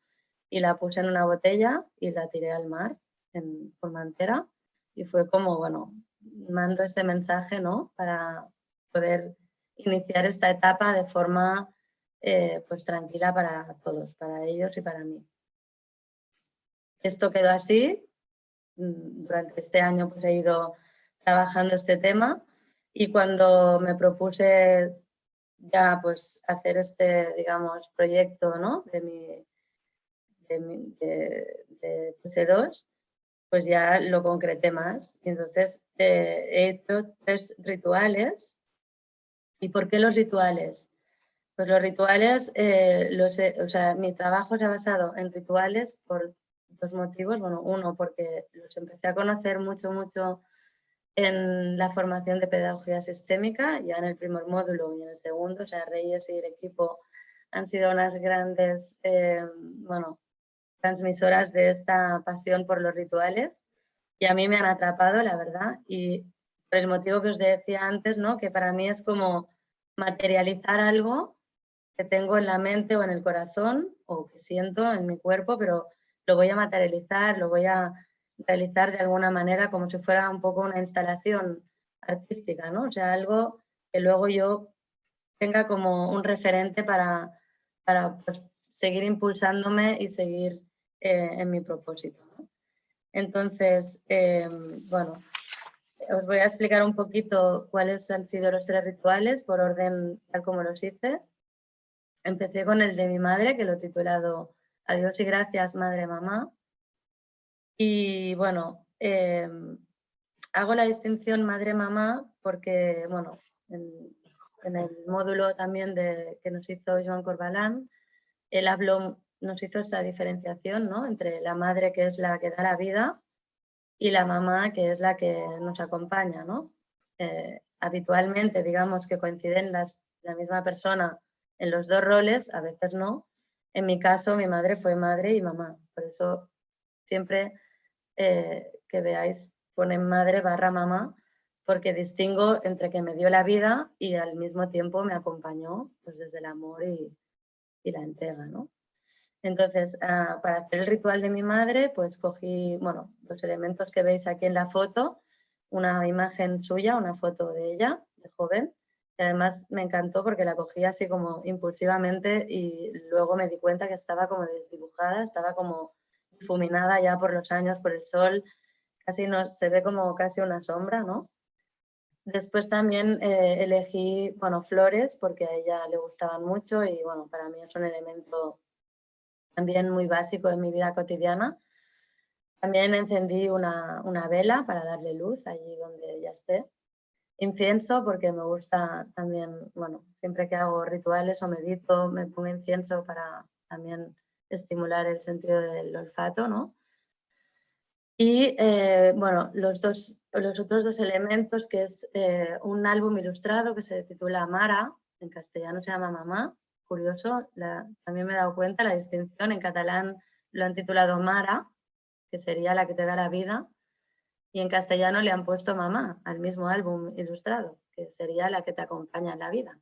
y la puse en una botella y la tiré al mar en Formentera, y fue como, bueno, mando este mensaje, ¿no? Para poder iniciar esta etapa de forma pues tranquila para todos, para ellos y para mí. Esto quedó así. Durante este año pues he ido trabajando este tema, y cuando me propuse ya pues hacer este, digamos, proyecto, ¿no? de PS2, pues ya lo concreté más. Entonces he hecho 3 rituales. ¿Y por qué los rituales? Pues los rituales, o sea, mi trabajo se ha basado en rituales por 2 motivos. Bueno, uno, porque los empecé a conocer mucho en la formación de pedagogía sistémica, ya en el primer módulo y en el segundo. O sea, Reyes y el equipo han sido unas grandes, transmisoras de esta pasión por los rituales, y a mí me han atrapado, la verdad, y por el motivo que os decía antes, ¿no? Que para mí es como materializar algo que tengo en la mente o en el corazón o que siento en mi cuerpo, pero lo voy a materializar, lo voy a realizar de alguna manera como si fuera un poco una instalación artística, ¿no? O sea, algo que luego yo tenga como un referente para pues, seguir impulsándome y seguir en mi propósito, ¿no? Entonces, bueno, os voy a explicar un poquito cuáles han sido los 3 rituales por orden tal como los hice. Empecé con el de mi madre, que lo he titulado Adiós y gracias, madre, mamá. Y bueno, hago la distinción madre-mamá porque, bueno, en el módulo también que nos hizo Joan Corbalán, él nos hizo esta diferenciación, ¿no? Entre la madre, que es la que da la vida, y la mamá, que es la que nos acompaña, ¿no? Habitualmente, digamos que coinciden la misma persona en los 2 roles, a veces no. En mi caso, mi madre fue madre y mamá. Por eso siempre que veáis ponen madre / mamá, porque distingo entre que me dio la vida y al mismo tiempo me acompañó pues desde el amor y la entrega, ¿no? Entonces, para hacer el ritual de mi madre, pues cogí, bueno, los elementos que veis aquí en la foto, una imagen suya, una foto de ella, de joven, que además me encantó porque la cogí así como impulsivamente, y luego me di cuenta que estaba como desdibujada, estaba como difuminada ya por los años, por el sol, casi no, se ve como casi una sombra, ¿no? Después también elegí, bueno, flores, porque a ella le gustaban mucho y, bueno, para mí es un elemento también muy básico en mi vida cotidiana. También encendí una vela para darle luz allí donde ella esté. Incienso, porque me gusta también, bueno, siempre que hago rituales o medito, me pongo incienso para también estimular el sentido del olfato, ¿no? Y bueno, los otros 2 elementos, que es un álbum ilustrado que se titula Mara, en castellano se llama Mamá, curioso, también me he dado cuenta la distinción, en catalán lo han titulado Mara, que sería la que te da la vida, y en castellano le han puesto Mamá al mismo álbum ilustrado, que sería la que te acompaña en la vida.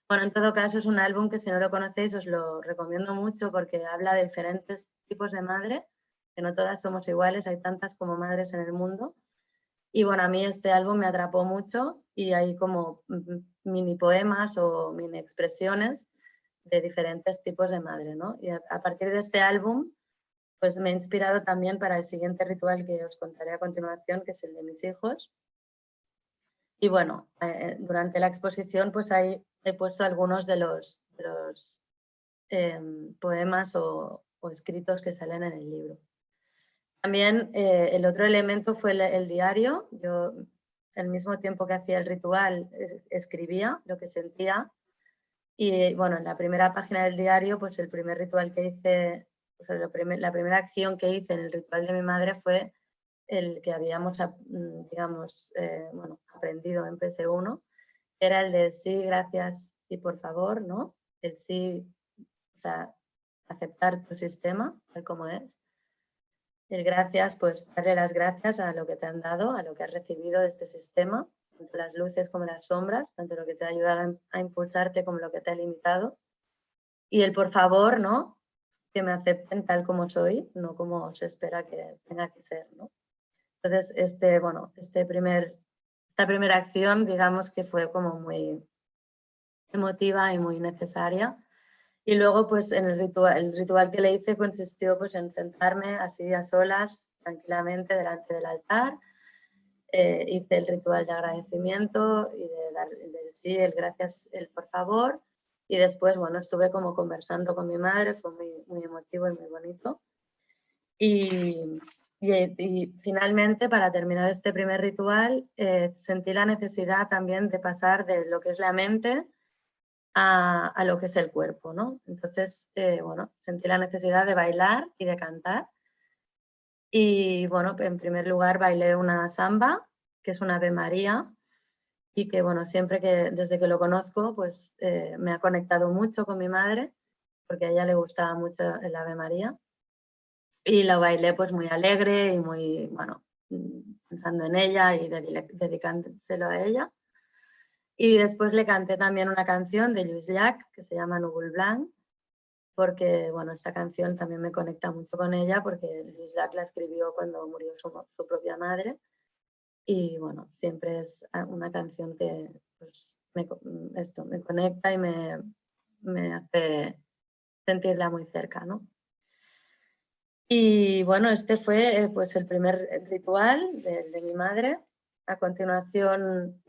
Bueno, en todo caso es un álbum que, si no lo conocéis, os lo recomiendo mucho porque habla de diferentes tipos de madre, que no todas somos iguales, hay tantas como madres en el mundo. Y bueno, a mí este álbum me atrapó mucho y hay como mini poemas o mini expresiones de diferentes tipos de madre, ¿no? Y a partir de este álbum, pues me he inspirado también para el siguiente ritual que os contaré a continuación, que es el de mis hijos. Y bueno, durante la exposición pues ahí he puesto algunos de los poemas o escritos que salen en el libro. También el otro elemento fue el diario. Yo, al mismo tiempo que hacía el ritual, escribía lo que sentía, Y bueno, en la primera página del diario, pues el primer ritual que hice, pues la primera acción que hice en el ritual de mi madre fue el que habíamos, digamos, bueno, aprendido en PC1, que era el del sí, gracias y por favor, ¿no? El sí, o sea, aceptar tu sistema, tal como es. El gracias, pues darle las gracias a lo que te han dado, a lo que has recibido de este sistema, tanto las luces como las sombras, tanto lo que te ha ayudado a impulsarte como lo que te ha limitado. Y el por favor, ¿no? Que me acepten tal como soy, no como se espera que tenga que ser, ¿no? Entonces, esta primera acción, digamos que fue como muy emotiva y muy necesaria. Y luego, pues, el ritual que le hice consistió pues, en sentarme así a solas, tranquilamente, delante del altar. Hice el ritual de agradecimiento y del sí, el gracias, el por favor. Y después, bueno, estuve como conversando con mi madre, fue muy emotivo y muy bonito. Y finalmente, para terminar este primer ritual, sentí la necesidad también de pasar de lo que es la mente a lo que es el cuerpo, ¿no? Entonces, bueno, sentí la necesidad de bailar y de cantar. Y bueno, en primer lugar bailé una samba, que es una Ave María, y que bueno, desde que lo conozco, pues me ha conectado mucho con mi madre, porque a ella le gustaba mucho el Ave María. Y lo bailé pues muy alegre y muy, bueno, pensando en ella y dedicándoselo a ella. Y después le canté también una canción de Lluís Llach que se llama Núvol Blanc, porque bueno, esta canción también me conecta mucho con ella porque Lluís Llach la escribió cuando murió su propia madre y bueno, siempre es una canción que pues, me conecta y me hace sentirla muy cerca, ¿no? Y bueno, este fue pues el primer ritual de mi madre. A continuación,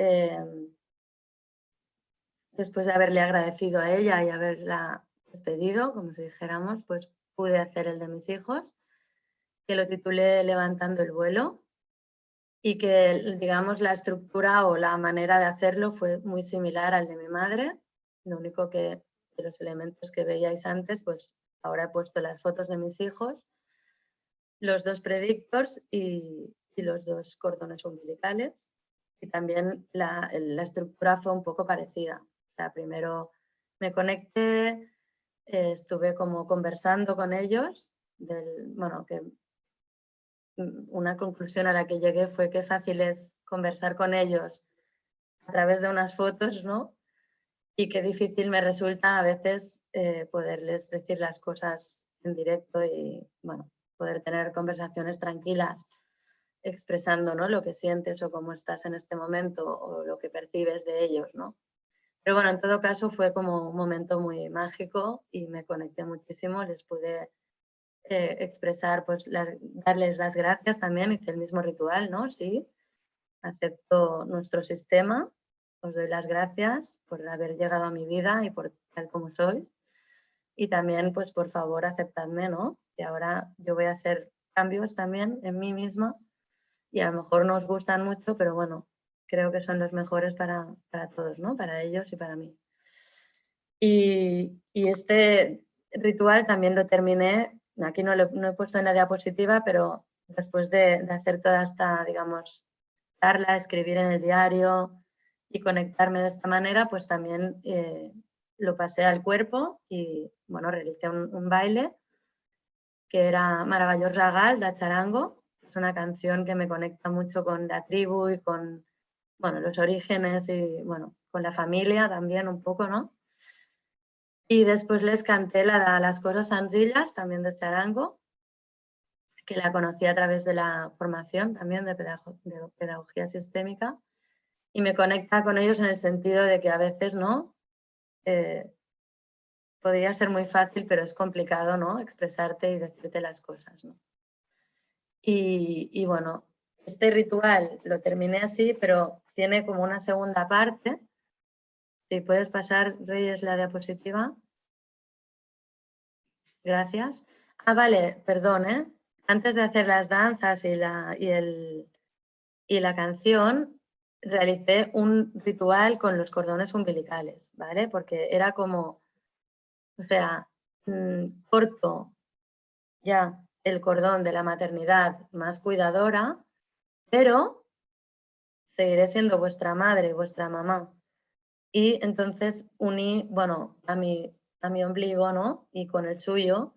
después de haberle agradecido a ella y haberla despedido, como si dijéramos, pues pude hacer el de mis hijos, que lo titulé Levantando el vuelo y que, digamos, la estructura o la manera de hacerlo fue muy similar al de mi madre. Lo único que de los elementos que veíais antes, pues ahora he puesto las fotos de mis hijos, los dos predictors y los dos cordones umbilicales. Y también la estructura fue un poco parecida. O sea, primero me conecté, estuve como conversando con ellos, que una conclusión a la que llegué fue que fácil es conversar con ellos a través de unas fotos, ¿no? Y qué difícil me resulta a veces poderles decir las cosas en directo y, bueno, poder tener conversaciones tranquilas expresando, ¿no? Lo que sientes o cómo estás en este momento o lo que percibes de ellos, ¿no? Pero bueno, en todo caso fue como un momento muy mágico y me conecté muchísimo, les pude expresar, pues darles las gracias también, hice el mismo ritual, ¿no? Sí, acepto nuestro sistema, os doy las gracias por haber llegado a mi vida y por tal como soy. Y también, pues por favor, aceptadme, ¿no? Que ahora yo voy a hacer cambios también en mí misma y a lo mejor no os gustan mucho, pero bueno, creo que son los mejores para todos, ¿no? Para ellos y para mí. Y este ritual también lo terminé, aquí no he puesto en la diapositiva, pero después de hacer toda esta, digamos, charla, escribir en el diario y conectarme de esta manera, pues también lo pasé al cuerpo y, bueno, realicé un baile que era Maravillós Ragal de Charango. Es una canción que me conecta mucho con la tribu y con, bueno, los orígenes y, bueno, con la familia también un poco, ¿no? Y después les canté Las cosas sencillas, también de Charango, que la conocí a través de la formación también de pedagogía sistémica y me conecta con ellos en el sentido de que a veces, ¿no? Podría ser muy fácil, pero es complicado, ¿no? Expresarte y decirte las cosas, ¿no? Y bueno, este ritual lo terminé así, pero tiene como una segunda parte. Si puedes pasar, Reyes, la diapositiva. Gracias. Ah, vale, perdón, ¿eh? Antes de hacer las danzas y la canción, realicé un ritual con los cordones umbilicales, ¿vale? Porque era como, o sea, corto ya el cordón de la maternidad más cuidadora, pero seguiré siendo vuestra madre y vuestra mamá. Y entonces uní, bueno, a mi ombligo, ¿no? Y con el suyo,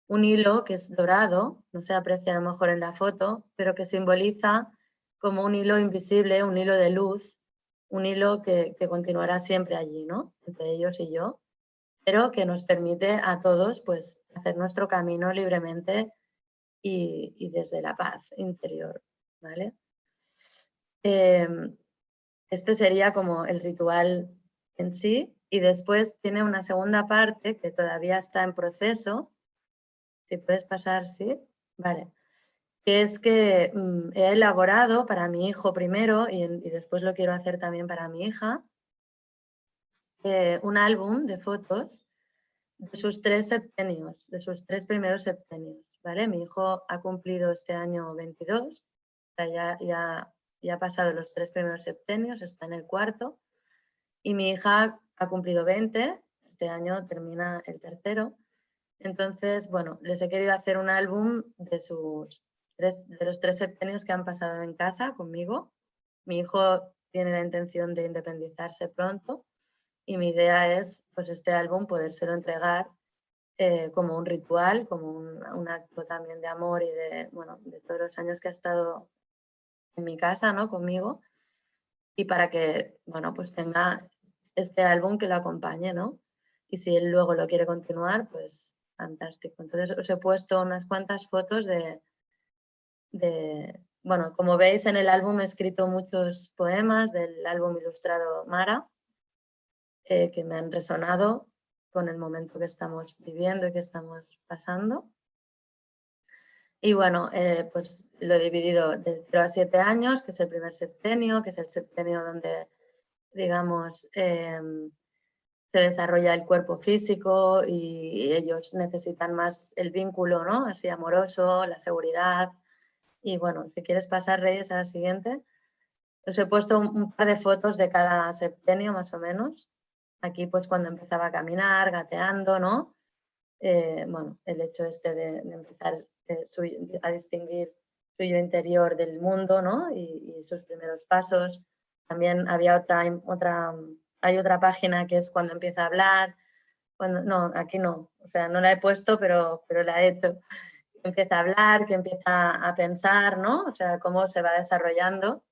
un hilo que es dorado, no se aprecia a lo mejor en la foto, pero que simboliza como un hilo invisible, un hilo de luz, un hilo que continuará siempre allí, ¿no? Entre ellos y yo, pero que nos permite a todos, pues, hacer nuestro camino libremente y desde la paz interior, ¿vale? Este sería como el ritual en sí, y después tiene una segunda parte que todavía está en proceso. Si puedes pasar, sí, vale. Que es que he elaborado para mi hijo primero y después lo quiero hacer también para mi hija, un álbum de fotos de sus 3 septenios, de sus 3 primeros septenios, ¿vale? Mi hijo ha cumplido este año 22, o sea, ya ha pasado los 3 primeros septenios, está en el 4º, y mi hija ha cumplido 20, este año termina el 3º. Entonces, bueno, les he querido hacer un álbum de los 3 septenios que han pasado en casa conmigo. Mi hijo tiene la intención de independizarse pronto y mi idea es, pues, este álbum podérselo entregar como un ritual, como un acto también de amor y de, bueno, de todos los años que ha estado en mi casa, ¿no? Conmigo, y para que, bueno, pues tenga este álbum que lo acompañe, ¿no? Y si él luego lo quiere continuar, pues fantástico. Entonces os he puesto unas cuantas fotos bueno, como veis en el álbum he escrito muchos poemas del álbum ilustrado Mara, que me han resonado con el momento que estamos viviendo y que estamos pasando. Y bueno, pues lo he dividido de 0 a 7 años, que es el primer septenio, que es el septenio donde, digamos, se desarrolla el cuerpo físico y ellos necesitan más el vínculo, ¿no? Así amoroso, la seguridad. Y bueno, si quieres pasar, Reyes, a la siguiente. Os he puesto un par de fotos de cada septenio, más o menos. Aquí, pues, cuando empezaba a caminar, gateando, ¿no? Bueno, el hecho este de empezar a distinguir su yo interior del mundo, ¿no? Y sus primeros pasos. También había hay otra página que es cuando empieza a hablar. No, aquí no, o sea, no la he puesto, pero la he hecho. Que empieza a hablar, que empieza a pensar, ¿no? O sea, cómo se va desarrollando.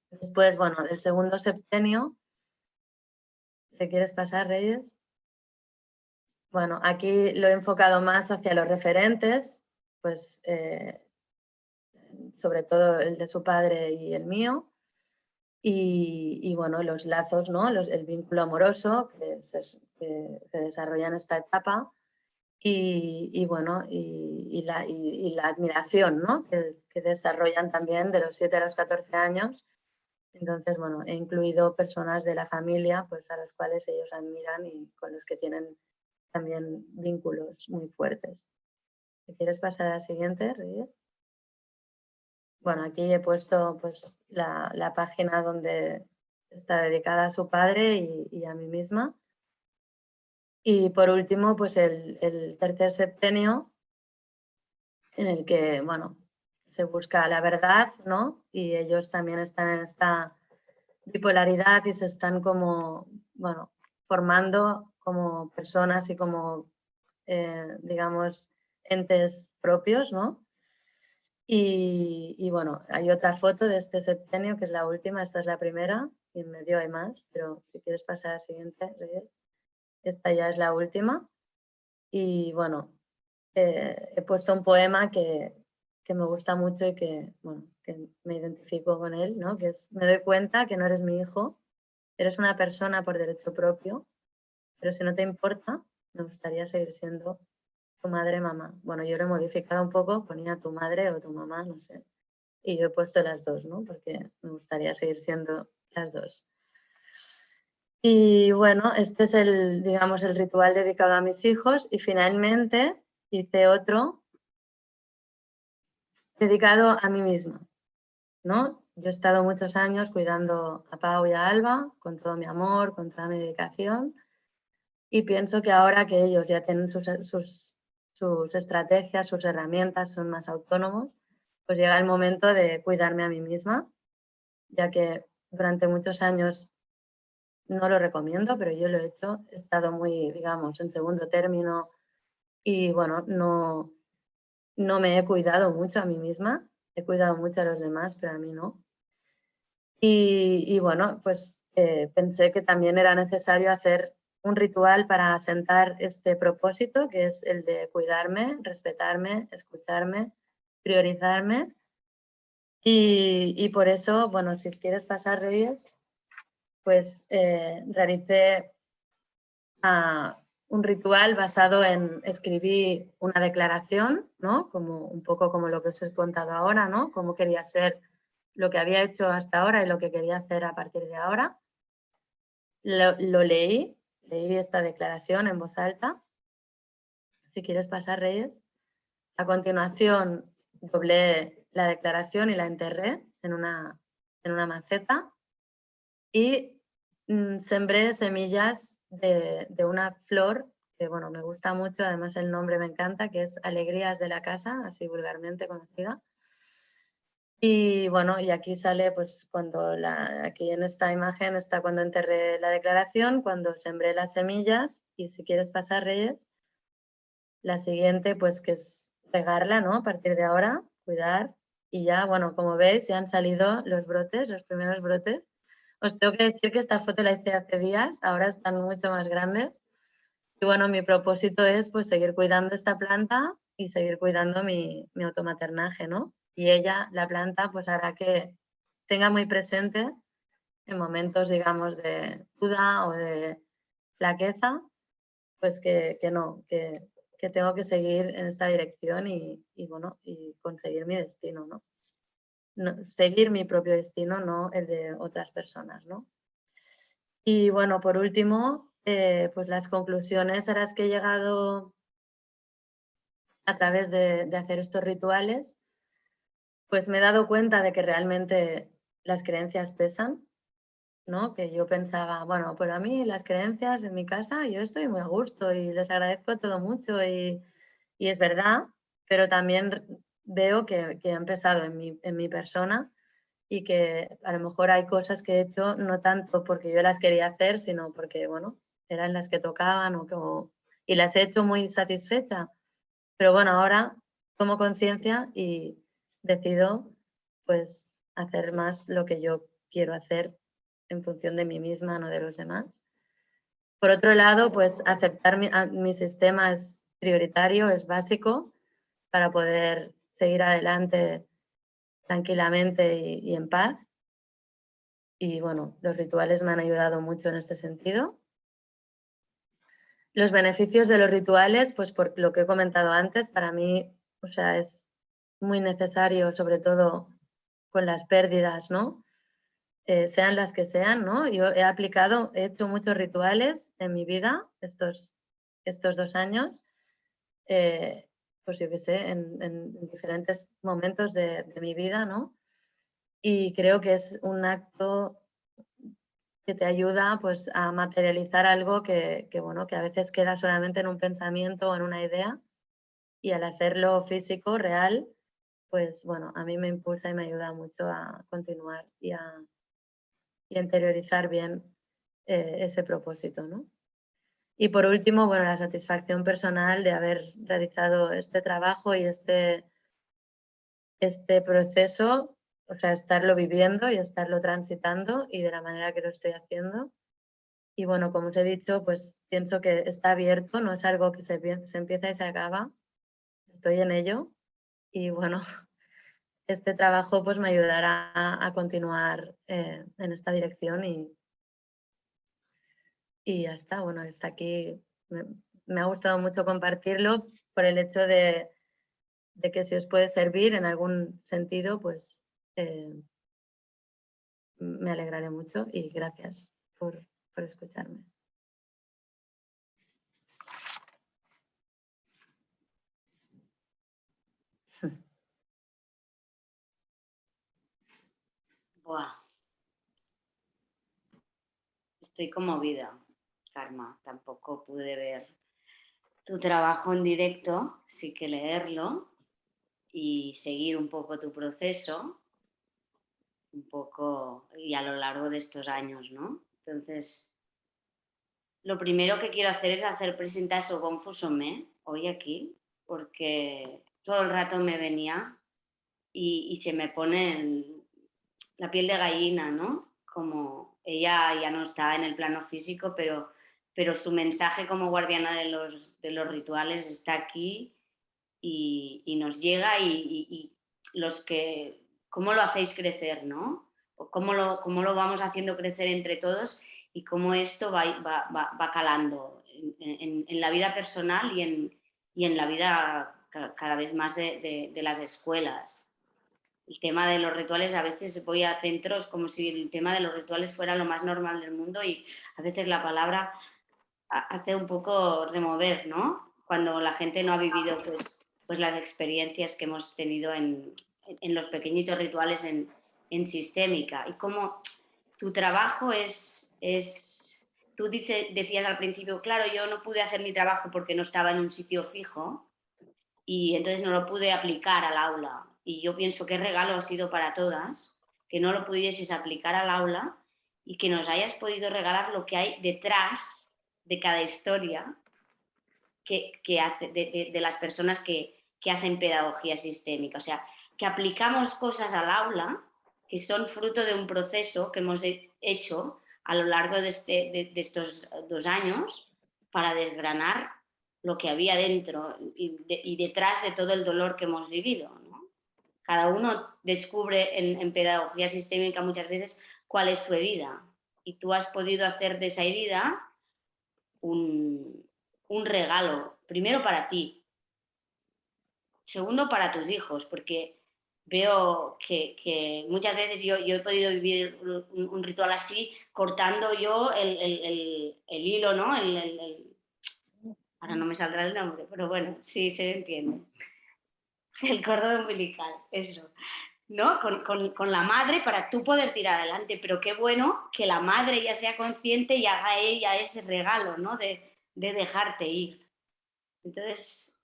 Después, bueno, del segundo septenio, ¿te quieres pasar, Reyes? Bueno, aquí lo he enfocado más hacia los referentes, pues sobre todo el de su padre y el mío. Y bueno, los lazos, ¿no? El vínculo amoroso que se desarrolla en esta etapa y bueno, y la admiración, ¿no? Que desarrollan también de los 7 a los 14 años. Entonces, bueno, he incluido personas de la familia, pues a los cuales ellos admiran y con los que tienen también vínculos muy fuertes. ¿Te quieres pasar a la siguiente, Reyes? Bueno, aquí he puesto, pues, la página donde está dedicada a su padre y a mí misma. Y por último, pues el tercer septenio, en el que, bueno, se busca la verdad, ¿no? Y ellos también están en esta bipolaridad y se están como, bueno, formando como personas y como, digamos, entes propios, ¿no? Y bueno, hay otra foto de este septenio, que es la última, esta es la primera, y en medio hay más, pero si quieres pasar a la siguiente, Reyes. Esta ya es la última. Y bueno, he puesto un poema que me gusta mucho y que, bueno, que me identifico con él, ¿no? Que es: me doy cuenta que no eres mi hijo, eres una persona por derecho propio, pero si no te importa, me gustaría seguir siendo tu madre, mamá. Bueno, yo lo he modificado un poco, ponía tu madre o tu mamá, no sé. Y yo he puesto las dos, ¿no? Porque me gustaría seguir siendo las dos. Y bueno, este es digamos, el ritual dedicado a mis hijos. Y finalmente hice otro dedicado a mí misma, ¿no? yo he estado muchos años cuidando a Pau y a Alba con todo mi amor, con toda mi dedicación, y pienso que ahora que ellos ya tienen sus estrategias, sus herramientas, son más autónomos, pues llega el momento de cuidarme a mí misma, ya que durante muchos años no lo recomiendo, pero yo lo he hecho, he estado muy, digamos, en segundo término y bueno, no me he cuidado mucho a mí misma, he cuidado mucho a los demás, pero a mí no. Y bueno, pues pensé que también era necesario hacer un ritual para asentar este propósito, que es el de cuidarme, respetarme, escucharme, priorizarme. Y por eso, bueno, si quieres pasar, Reyes, pues realicé un ritual basado en escribir una declaración, ¿no? Como un poco como lo que os he contado ahora, ¿no? Cómo quería ser lo que había hecho hasta ahora y lo que quería hacer a partir de ahora. Lo leí esta declaración en voz alta. Si quieres pasar, Reyes. A continuación, doblé la declaración y la enterré en una maceta y sembré semillas de una flor que, bueno, me gusta mucho, además el nombre me encanta, que es Alegrías de la Casa, así vulgarmente conocida. Y bueno, y aquí sale pues cuando aquí en esta imagen está cuando enterré la declaración, cuando sembré las semillas, y si quieres pasar, Reyes, la siguiente pues que es regarla, ¿no? A partir de ahora, cuidar, y ya, bueno, como veis, ya han salido los brotes, los primeros brotes. Os tengo que decir que esta foto la hice hace días, ahora están mucho más grandes. Y bueno, mi propósito es pues seguir cuidando esta planta y seguir cuidando mi automaternaje, ¿no? Y ella, la planta, pues hará que tenga muy presente en momentos, digamos, de duda o de flaqueza, pues que tengo que seguir en esta dirección y bueno, y conseguir mi destino, ¿no? Seguir mi propio destino, no el de otras personas, ¿no? Y bueno, por último, pues las conclusiones a las que he llegado a través de hacer estos rituales, pues me he dado cuenta de que realmente las creencias pesan, ¿no? Que yo pensaba, bueno, pues a mí las creencias en mi casa, yo estoy muy a gusto y les agradezco todo mucho y es verdad, pero también veo que ha empezado en mi persona y que a lo mejor hay cosas que he hecho no tanto porque yo las quería hacer, sino porque, bueno, eran las que tocaban y las he hecho muy satisfecha. Pero bueno, ahora tomo conciencia y decido pues hacer más lo que yo quiero hacer en función de mí misma, no de los demás. Por otro lado, pues aceptar mi sistema es prioritario, es básico para poder seguir adelante tranquilamente y en paz. Y bueno, los rituales me han ayudado mucho en este sentido. Los beneficios de los rituales, pues por lo que he comentado antes, para mí, o sea, es muy necesario, sobre todo con las pérdidas, ¿no? Sean las que sean, ¿no? Yo he hecho muchos rituales en mi vida estos 2 años, pues yo qué sé, en diferentes momentos de mi vida, ¿no? Y creo que es un acto que te ayuda pues a materializar algo bueno, que a veces queda solamente en un pensamiento o en una idea, y al hacerlo físico, real, pues bueno, a mí me impulsa y me ayuda mucho a continuar y a interiorizar bien ese propósito, ¿no? Y por último, bueno, la satisfacción personal de haber realizado este trabajo y este proceso, o sea, estarlo viviendo y estarlo transitando y de la manera que lo estoy haciendo. Y bueno, como os he dicho, pues pienso que está abierto, no es algo que se empieza y se acaba. Estoy en ello y bueno, este trabajo pues me ayudará a continuar en esta dirección y ya está. Bueno, está aquí. Me ha gustado mucho compartirlo por el hecho de que si os puede servir en algún sentido, pues me alegraré mucho y gracias por escucharme. Buah. Estoy conmovida, Karma. Tampoco pude ver tu trabajo en directo, sí que leerlo y seguir un poco tu proceso, un poco y a lo largo de estos años, ¿no? Entonces, lo primero que quiero hacer es hacer presentar su Bonfusomé hoy aquí, porque todo el rato me venía y se me pone la piel de gallina, ¿no? Como ella ya no está en el plano físico, pero su mensaje como guardiana de los rituales está aquí y nos llega y los que, ¿cómo lo hacéis crecer, no? ¿Cómo lo vamos haciendo crecer entre todos y cómo esto va calando en la vida personal y en la vida cada vez más de las escuelas? El tema de los rituales, a veces voy a centros como si el tema de los rituales fuera lo más normal del mundo y a veces la palabra hace un poco remover, ¿no? Cuando la gente no ha vivido pues las experiencias que hemos tenido en los pequeñitos rituales en sistémica. Y como tu trabajo tú decías al principio, claro, yo no pude hacer mi trabajo porque no estaba en un sitio fijo y entonces no lo pude aplicar al aula. Y yo pienso que regalo ha sido para todas, que no lo pudieses aplicar al aula y que nos hayas podido regalar lo que hay detrás de cada historia que hace, de las personas que hacen pedagogía sistémica. O sea, que aplicamos cosas al aula que son fruto de un proceso que hemos hecho a lo largo de estos 2 años para desgranar lo que había dentro y detrás de todo el dolor que hemos vivido, ¿no? Cada uno descubre en pedagogía sistémica muchas veces cuál es su herida y tú has podido hacer de esa herida un regalo, primero para ti, segundo para tus hijos, porque veo que muchas veces yo he podido vivir un ritual así, cortando yo el hilo, ¿no? Ahora no me saldrá el nombre, pero bueno, sí se entiende. El cordón umbilical, eso. ¿No? Con la madre para tú poder tirar adelante, pero qué bueno que la madre ya sea consciente y haga ella ese regalo, ¿no? De dejarte ir. Entonces,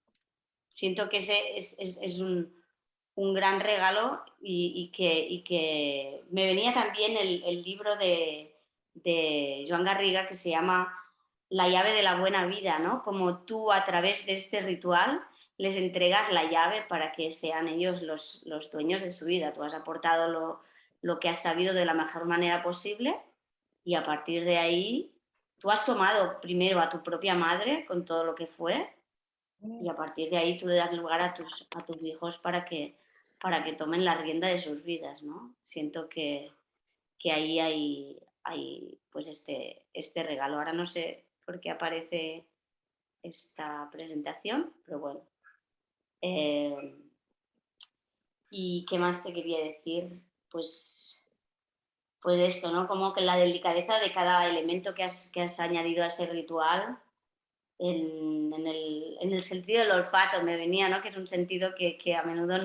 siento que ese es un gran regalo y que me venía también el libro de Joan Garriga que se llama La llave de la buena vida, ¿no? Como tú a través de este ritual les entregas la llave para que sean ellos los dueños de su vida. Tú has aportado lo que has sabido de la mejor manera posible y a partir de ahí tú has tomado primero a tu propia madre con todo lo que fue y a partir de ahí tú le das lugar a tus hijos para que tomen la rienda de sus vidas, ¿no? Siento que ahí hay pues este regalo. Ahora no sé por qué aparece esta presentación, pero bueno. ¿Y qué más te quería decir? Pues esto, ¿no? Como que la delicadeza de cada elemento que has añadido a ese ritual en el sentido del olfato me venía, ¿no? Que es un sentido que a menudo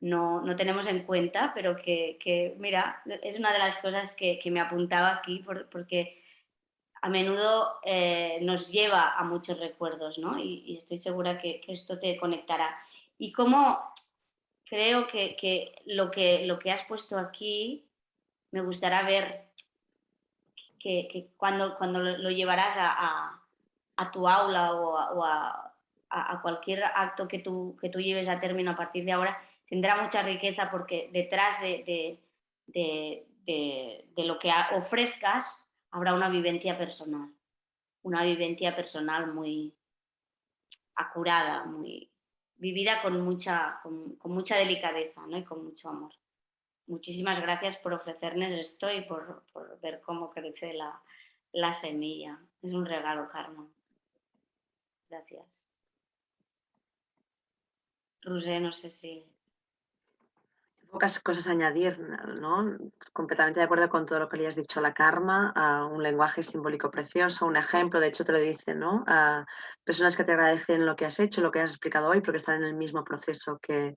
no tenemos en cuenta, pero que, mira, es una de las cosas que me apuntaba aquí porque a menudo nos lleva a muchos recuerdos, ¿no? Y estoy segura que esto te conectará. Y cómo creo que lo que has puesto aquí me gustaría ver que cuando lo llevarás a tu aula o a cualquier acto que tú lleves a término a partir de ahora, tendrá mucha riqueza porque detrás de lo que ofrezcas habrá una vivencia personal muy acurada, muy vivida con mucha delicadeza, ¿no? Y con mucho amor. Muchísimas gracias por ofrecernos esto y por ver cómo crece la semilla. Es un regalo, Carmen. Gracias. Roser, no sé si... Pocas cosas a añadir, ¿no? Completamente de acuerdo con todo lo que le has dicho a la Karma, un lenguaje simbólico precioso, un ejemplo, de hecho te lo dicen, ¿no? Personas que te agradecen lo que has hecho, lo que has explicado hoy, porque están en el mismo proceso que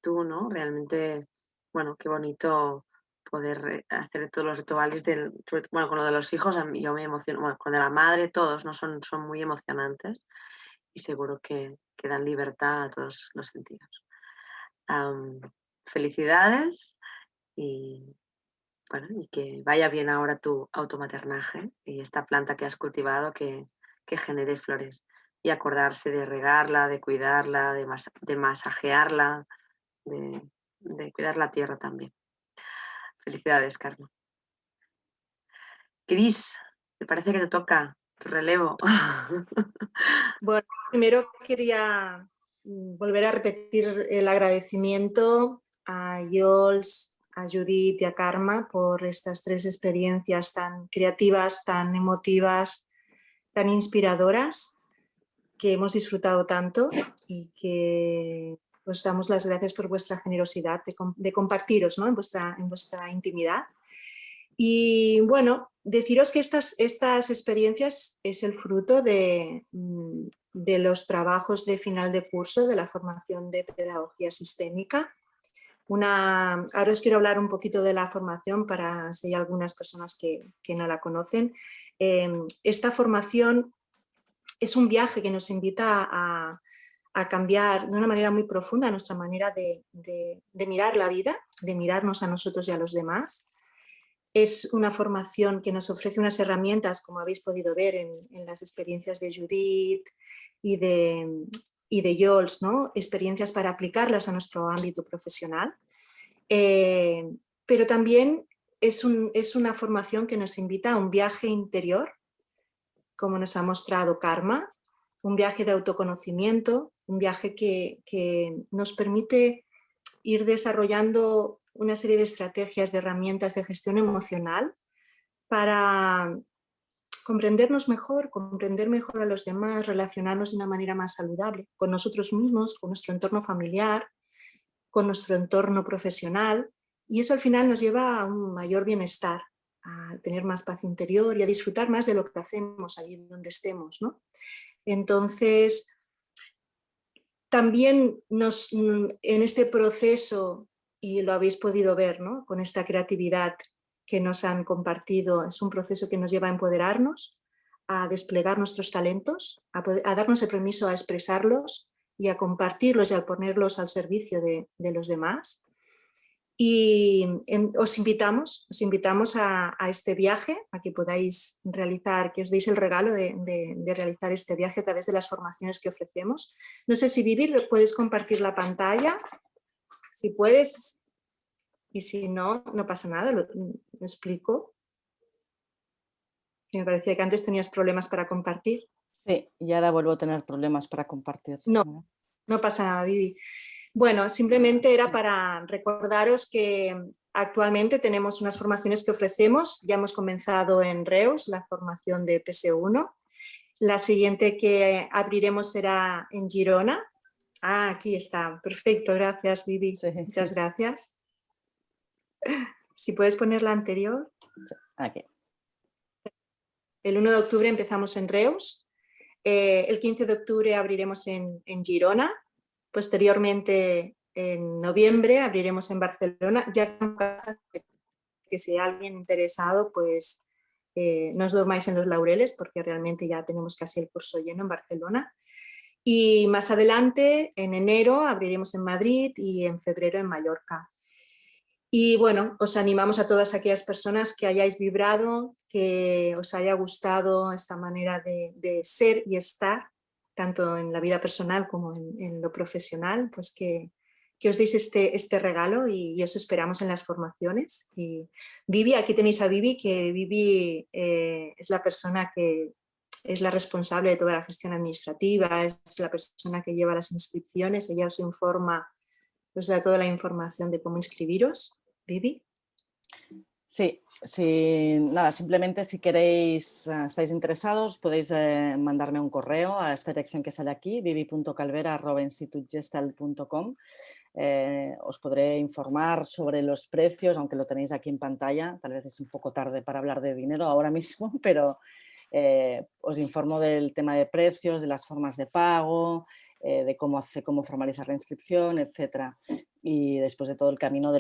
tú, ¿no? Realmente, bueno, qué bonito poder hacer todos los rituales bueno, con lo de los hijos, yo me emociono, bueno, con la madre, todos, ¿no? Son muy emocionantes y seguro que dan libertad a todos los sentidos. Felicidades y, bueno, y que vaya bien ahora tu automaternaje y esta planta que has cultivado que genere flores, y acordarse de regarla, de cuidarla, de masajearla, de cuidar la tierra también. Felicidades, Carmen. Cris, me parece que te toca tu relevo. Bueno, primero quería volver a repetir el agradecimiento a Yols, a Judith y a Karma por estas 3 experiencias tan creativas, tan emotivas, tan inspiradoras, que hemos disfrutado tanto y que os damos las gracias por vuestra generosidad de compartiros, ¿no? en vuestra intimidad. Y bueno, deciros que estas experiencias es el fruto de los trabajos de final de curso de la formación de pedagogía sistémica. Ahora os quiero hablar un poquito de la formación para si hay algunas personas que no la conocen. Esta formación es un viaje que nos invita a cambiar de una manera muy profunda nuestra manera de mirar la vida, de mirarnos a nosotros y a los demás. Es una formación que nos ofrece unas herramientas, como habéis podido ver en las experiencias de Judith y de Yols, ¿no? Experiencias para aplicarlas a nuestro ámbito profesional. Pero también es una formación que nos invita a un viaje interior, como nos ha mostrado Karma, un viaje de autoconocimiento, un viaje que nos permite ir desarrollando una serie de estrategias, de herramientas de gestión emocional para comprendernos mejor, comprender mejor a los demás, relacionarnos de una manera más saludable con nosotros mismos, con nuestro entorno familiar, con nuestro entorno profesional, y eso al final nos lleva a un mayor bienestar, a tener más paz interior y a disfrutar más de lo que hacemos allí donde estemos, ¿no? Entonces, también en este proceso, y lo habéis podido ver, ¿no? Con esta creatividad que nos han compartido, es un proceso que nos lleva a empoderarnos, a desplegar nuestros talentos, a darnos el permiso a expresarlos y a compartirlos y a ponerlos al servicio de los demás. Y os invitamos a este viaje, a que podáis realizar, que os deis el regalo de realizar este viaje a través de las formaciones que ofrecemos. No sé si Vivi, puedes compartir la pantalla, si puedes, y si no, no pasa nada, lo explico. Me parecía que antes tenías problemas para compartir. Sí, y ahora vuelvo a tener problemas para compartir. No, no pasa nada, Vivi. Bueno, simplemente era para recordaros que actualmente tenemos unas formaciones que ofrecemos. Ya hemos comenzado en Reus, la formación de PS1. La siguiente que abriremos será en Girona. Ah, aquí está. Perfecto, gracias, Vivi. Sí. Muchas gracias. Si puedes poner la anterior. Aquí. El 1 de octubre empezamos en Reus. El 15 de octubre abriremos en Girona. Posteriormente, en noviembre, abriremos en Barcelona. Ya que si hay alguien interesado, pues no os durmáis en los laureles, porque realmente ya tenemos casi el curso lleno en Barcelona. Y más adelante, en enero, abriremos en Madrid y en febrero en Mallorca. Y bueno, os animamos a todas aquellas personas que hayáis vibrado, que os haya gustado esta manera de ser y estar, tanto en la vida personal como en lo profesional, pues que os deis este regalo y os esperamos en las formaciones. Y Vivi, aquí tenéis a Vivi, que Vivi es la persona que es la responsable de toda la gestión administrativa, es la persona que lleva las inscripciones, ella os informa, os da toda la información de cómo inscribiros. Vivi. Sí, nada, simplemente si queréis, estáis interesados, podéis mandarme un correo a esta dirección que sale aquí, vivi.calvera@institutgestal.com. Os podré informar sobre los precios, aunque lo tenéis aquí en pantalla. Tal vez es un poco tarde para hablar de dinero ahora mismo, pero os informo del tema de precios, de las formas de pago, de cómo formalizar la inscripción, etcétera. Y después de todo el camino,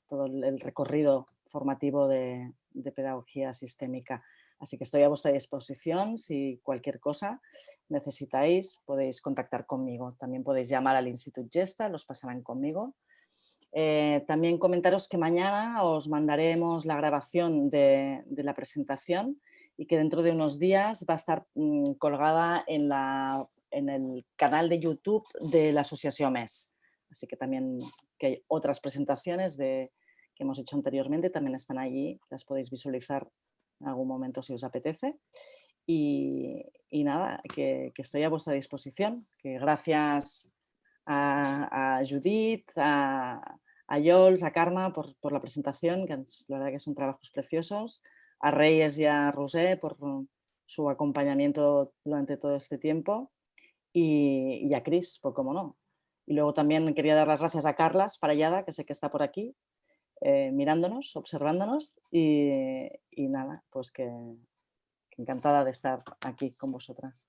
todo el recorrido formativo de pedagogía sistémica. Así que estoy a vuestra disposición. Si cualquier cosa necesitáis, podéis contactar conmigo. También podéis llamar al Institut Gesta, los pasarán conmigo. También comentaros que mañana os mandaremos la grabación de la presentación y que dentro de unos días va a estar colgada en el canal de YouTube de la Asociación MES. Así que también que hay otras presentaciones que hemos hecho anteriormente, también están allí, las podéis visualizar en algún momento si os apetece. Y nada, que estoy a vuestra disposición, que gracias a Judit, a Yols, a Carme por la presentación, que la verdad que son trabajos preciosos, a Reyes y a Roser por su acompañamiento durante todo este tiempo y a Cris, por cómo no. Y luego también quería dar las gracias a Carlas Parellada, que sé que está por aquí, mirándonos, observándonos y nada, pues que encantada de estar aquí con vosotras.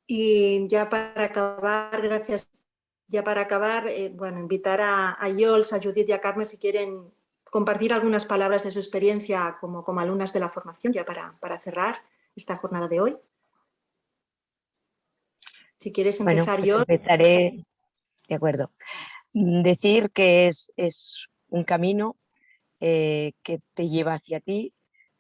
Y ya para acabar, gracias. Ya para acabar, bueno, invitar a Yols, a Judit y a Carme si quieren compartir algunas palabras de su experiencia como alumnas de la formación, ya para cerrar esta jornada de hoy. Si quieres empezar, Bueno, Yols. pues empezaré, de acuerdo. Decir que es un camino que te lleva hacia ti,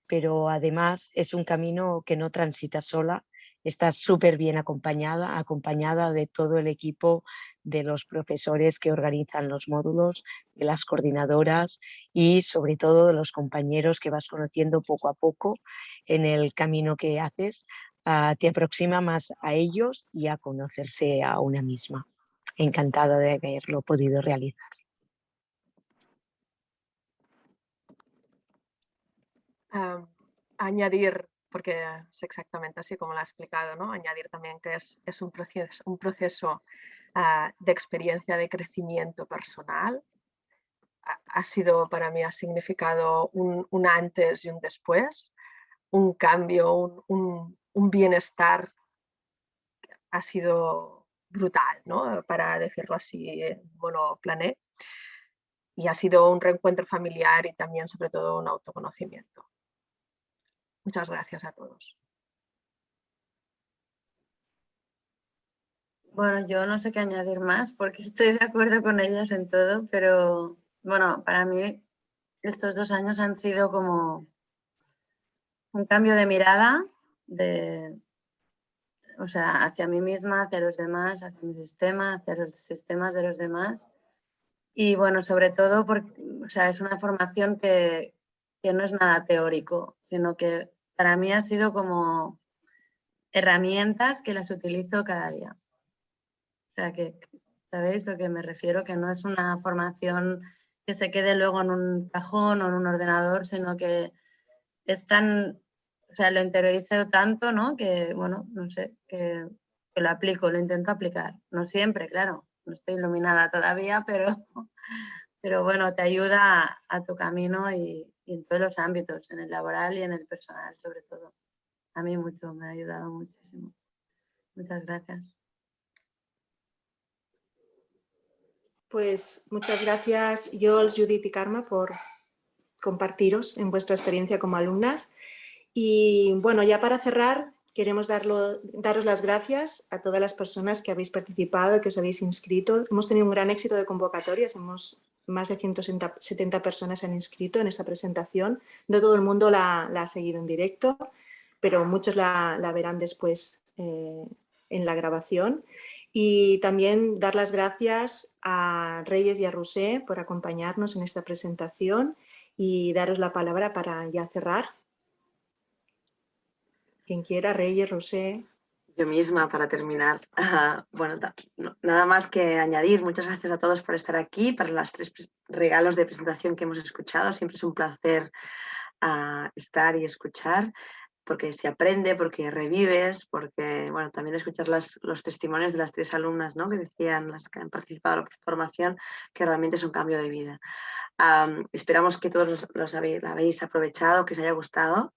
pero además es un camino que no transitas sola, estás súper bien acompañada de todo el equipo, de los profesores que organizan los módulos, de las coordinadoras y sobre todo de los compañeros que vas conociendo poco a poco en el camino que haces. Te aproxima más a ellos y a conocerse a una misma. Encantada de haberlo podido realizar. Añadir, porque es exactamente así como lo ha explicado, ¿no? Añadir también que es un proceso de experiencia de crecimiento personal. Ha sido para mí, ha significado un antes y un después, un cambio, un bienestar. Ha sido brutal, ¿no? Para decirlo así, monoplané. Y ha sido un reencuentro familiar y también, sobre todo, un autoconocimiento. Muchas gracias a todos. Bueno, yo no sé qué añadir más porque estoy de acuerdo con ellas en todo, pero bueno, para mí estos 2 años han sido como un cambio de mirada o sea, hacia mí misma, hacia los demás, hacia mi sistema, hacia los sistemas de los demás. Y bueno, sobre todo porque, o sea, es una formación que no es nada teórico, sino que para mí ha sido como herramientas que las utilizo cada día. O sea, que ¿sabéis a lo que me refiero? Que no es una formación que se quede luego en un cajón o en un ordenador, sino que es tan, o sea, lo interiorizo tanto, ¿no? Que, bueno, no sé, que lo aplico, lo intento aplicar. No siempre, claro, no estoy iluminada todavía, pero bueno, te ayuda a tu camino y en todos los ámbitos, en el laboral y en el personal, sobre todo. A mí mucho, me ha ayudado muchísimo. Muchas gracias. Pues muchas gracias, Yols, Judit y Carme, por compartiros en vuestra experiencia como alumnas. Y bueno, ya para cerrar, queremos daros las gracias a todas las personas que habéis participado, que os habéis inscrito. Hemos tenido un gran éxito de convocatorias, más de 170 personas se han inscrito en esta presentación. No todo el mundo la ha seguido en directo, pero muchos la verán después en la grabación. Y también dar las gracias a Reyes y a Roser por acompañarnos en esta presentación y daros la palabra para ya cerrar. Quien quiera, Reyes, Roser. Yo misma, para terminar. Bueno, nada más que añadir. Muchas gracias a todos por estar aquí, para los 3 regalos de presentación que hemos escuchado. Siempre es un placer estar y escuchar, porque se aprende, porque revives, porque, bueno, también escuchar los testimonios de las 3 alumnas, ¿no? Que decían, las que han participado en la formación, que realmente es un cambio de vida. Esperamos que todos la habéis aprovechado, que os haya gustado.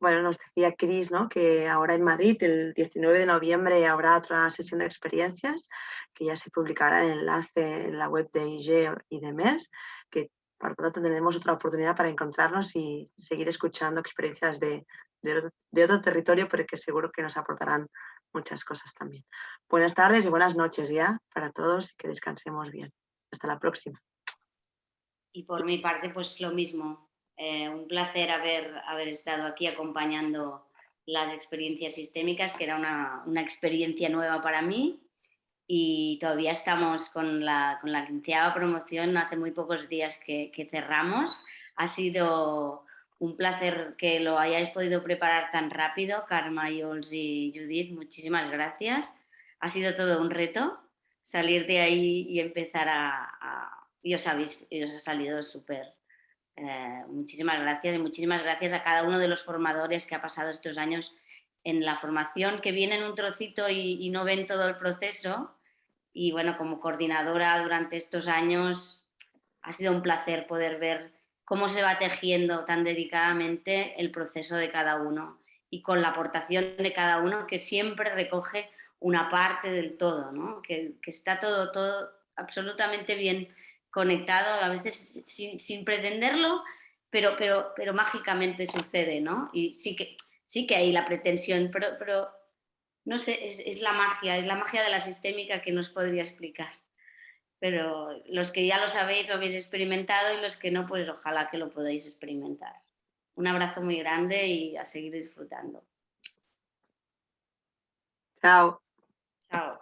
Bueno, nos decía Cris, ¿no? Que ahora en Madrid, el 19 de noviembre, habrá otra sesión de experiencias, que ya se publicará el enlace en la web de IG y de MES, que por lo tanto tendremos otra oportunidad para encontrarnos y seguir escuchando experiencias de otro territorio, porque seguro que nos aportarán muchas cosas también. Buenas tardes y buenas noches ya para todos y que descansemos bien. Hasta la próxima. Y por mi parte, pues lo mismo. Un placer haber estado aquí acompañando las experiencias sistémicas, que era una experiencia nueva para mí. Y todavía estamos con la 15ª promoción, hace muy pocos días que cerramos. Ha sido un placer que lo hayáis podido preparar tan rápido, Carme, Jules y Judit, muchísimas gracias. Ha sido todo un reto salir de ahí y empezar y os ha salido súper. Muchísimas gracias y muchísimas gracias a cada uno de los formadores que ha pasado estos años en la formación, que vienen un trocito y no ven todo el proceso. Y bueno, como coordinadora durante estos años ha sido un placer poder ver cómo se va tejiendo tan dedicadamente el proceso de cada uno y con la aportación de cada uno, que siempre recoge una parte del todo, ¿no? Que está todo absolutamente bien conectado, a veces sin pretenderlo, pero mágicamente sucede, ¿no? Y sí que hay la pretensión, pero no sé, es la magia de la sistémica que nos podría explicar. Pero los que ya lo sabéis, lo habéis experimentado, y los que no, pues ojalá que lo podáis experimentar. Un abrazo muy grande y a seguir disfrutando. Chao. Chao.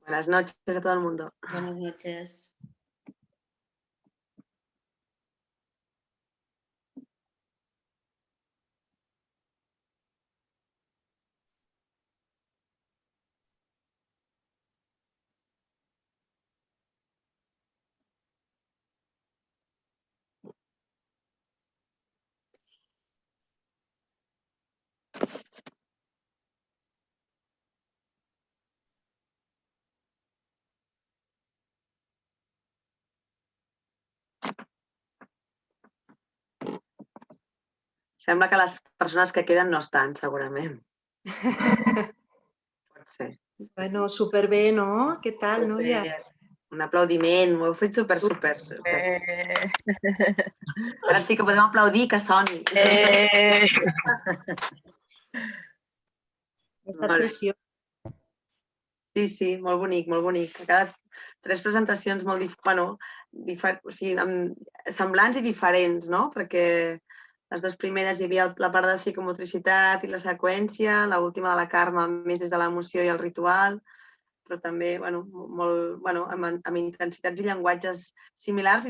Buenas noches a todo el mundo. Buenas noches. Sembla que les persones que queden no estan, segurament. Pot ser. Bueno, superbé, no? Què tal, Núria? Un aplaudiment, ho heu fet super. Ara sí que podem aplaudir, que soni. Ha estat preciós. Sí, molt bonic, molt bonic. Cada 3 presentacions molt semblants i diferents, no? Perquè les 2 primeres hi havia la part de psicomotricitat i la seqüència, l'última de la Carme més des de l'emoció i el ritual, però també amb intensitats i llenguatges similars i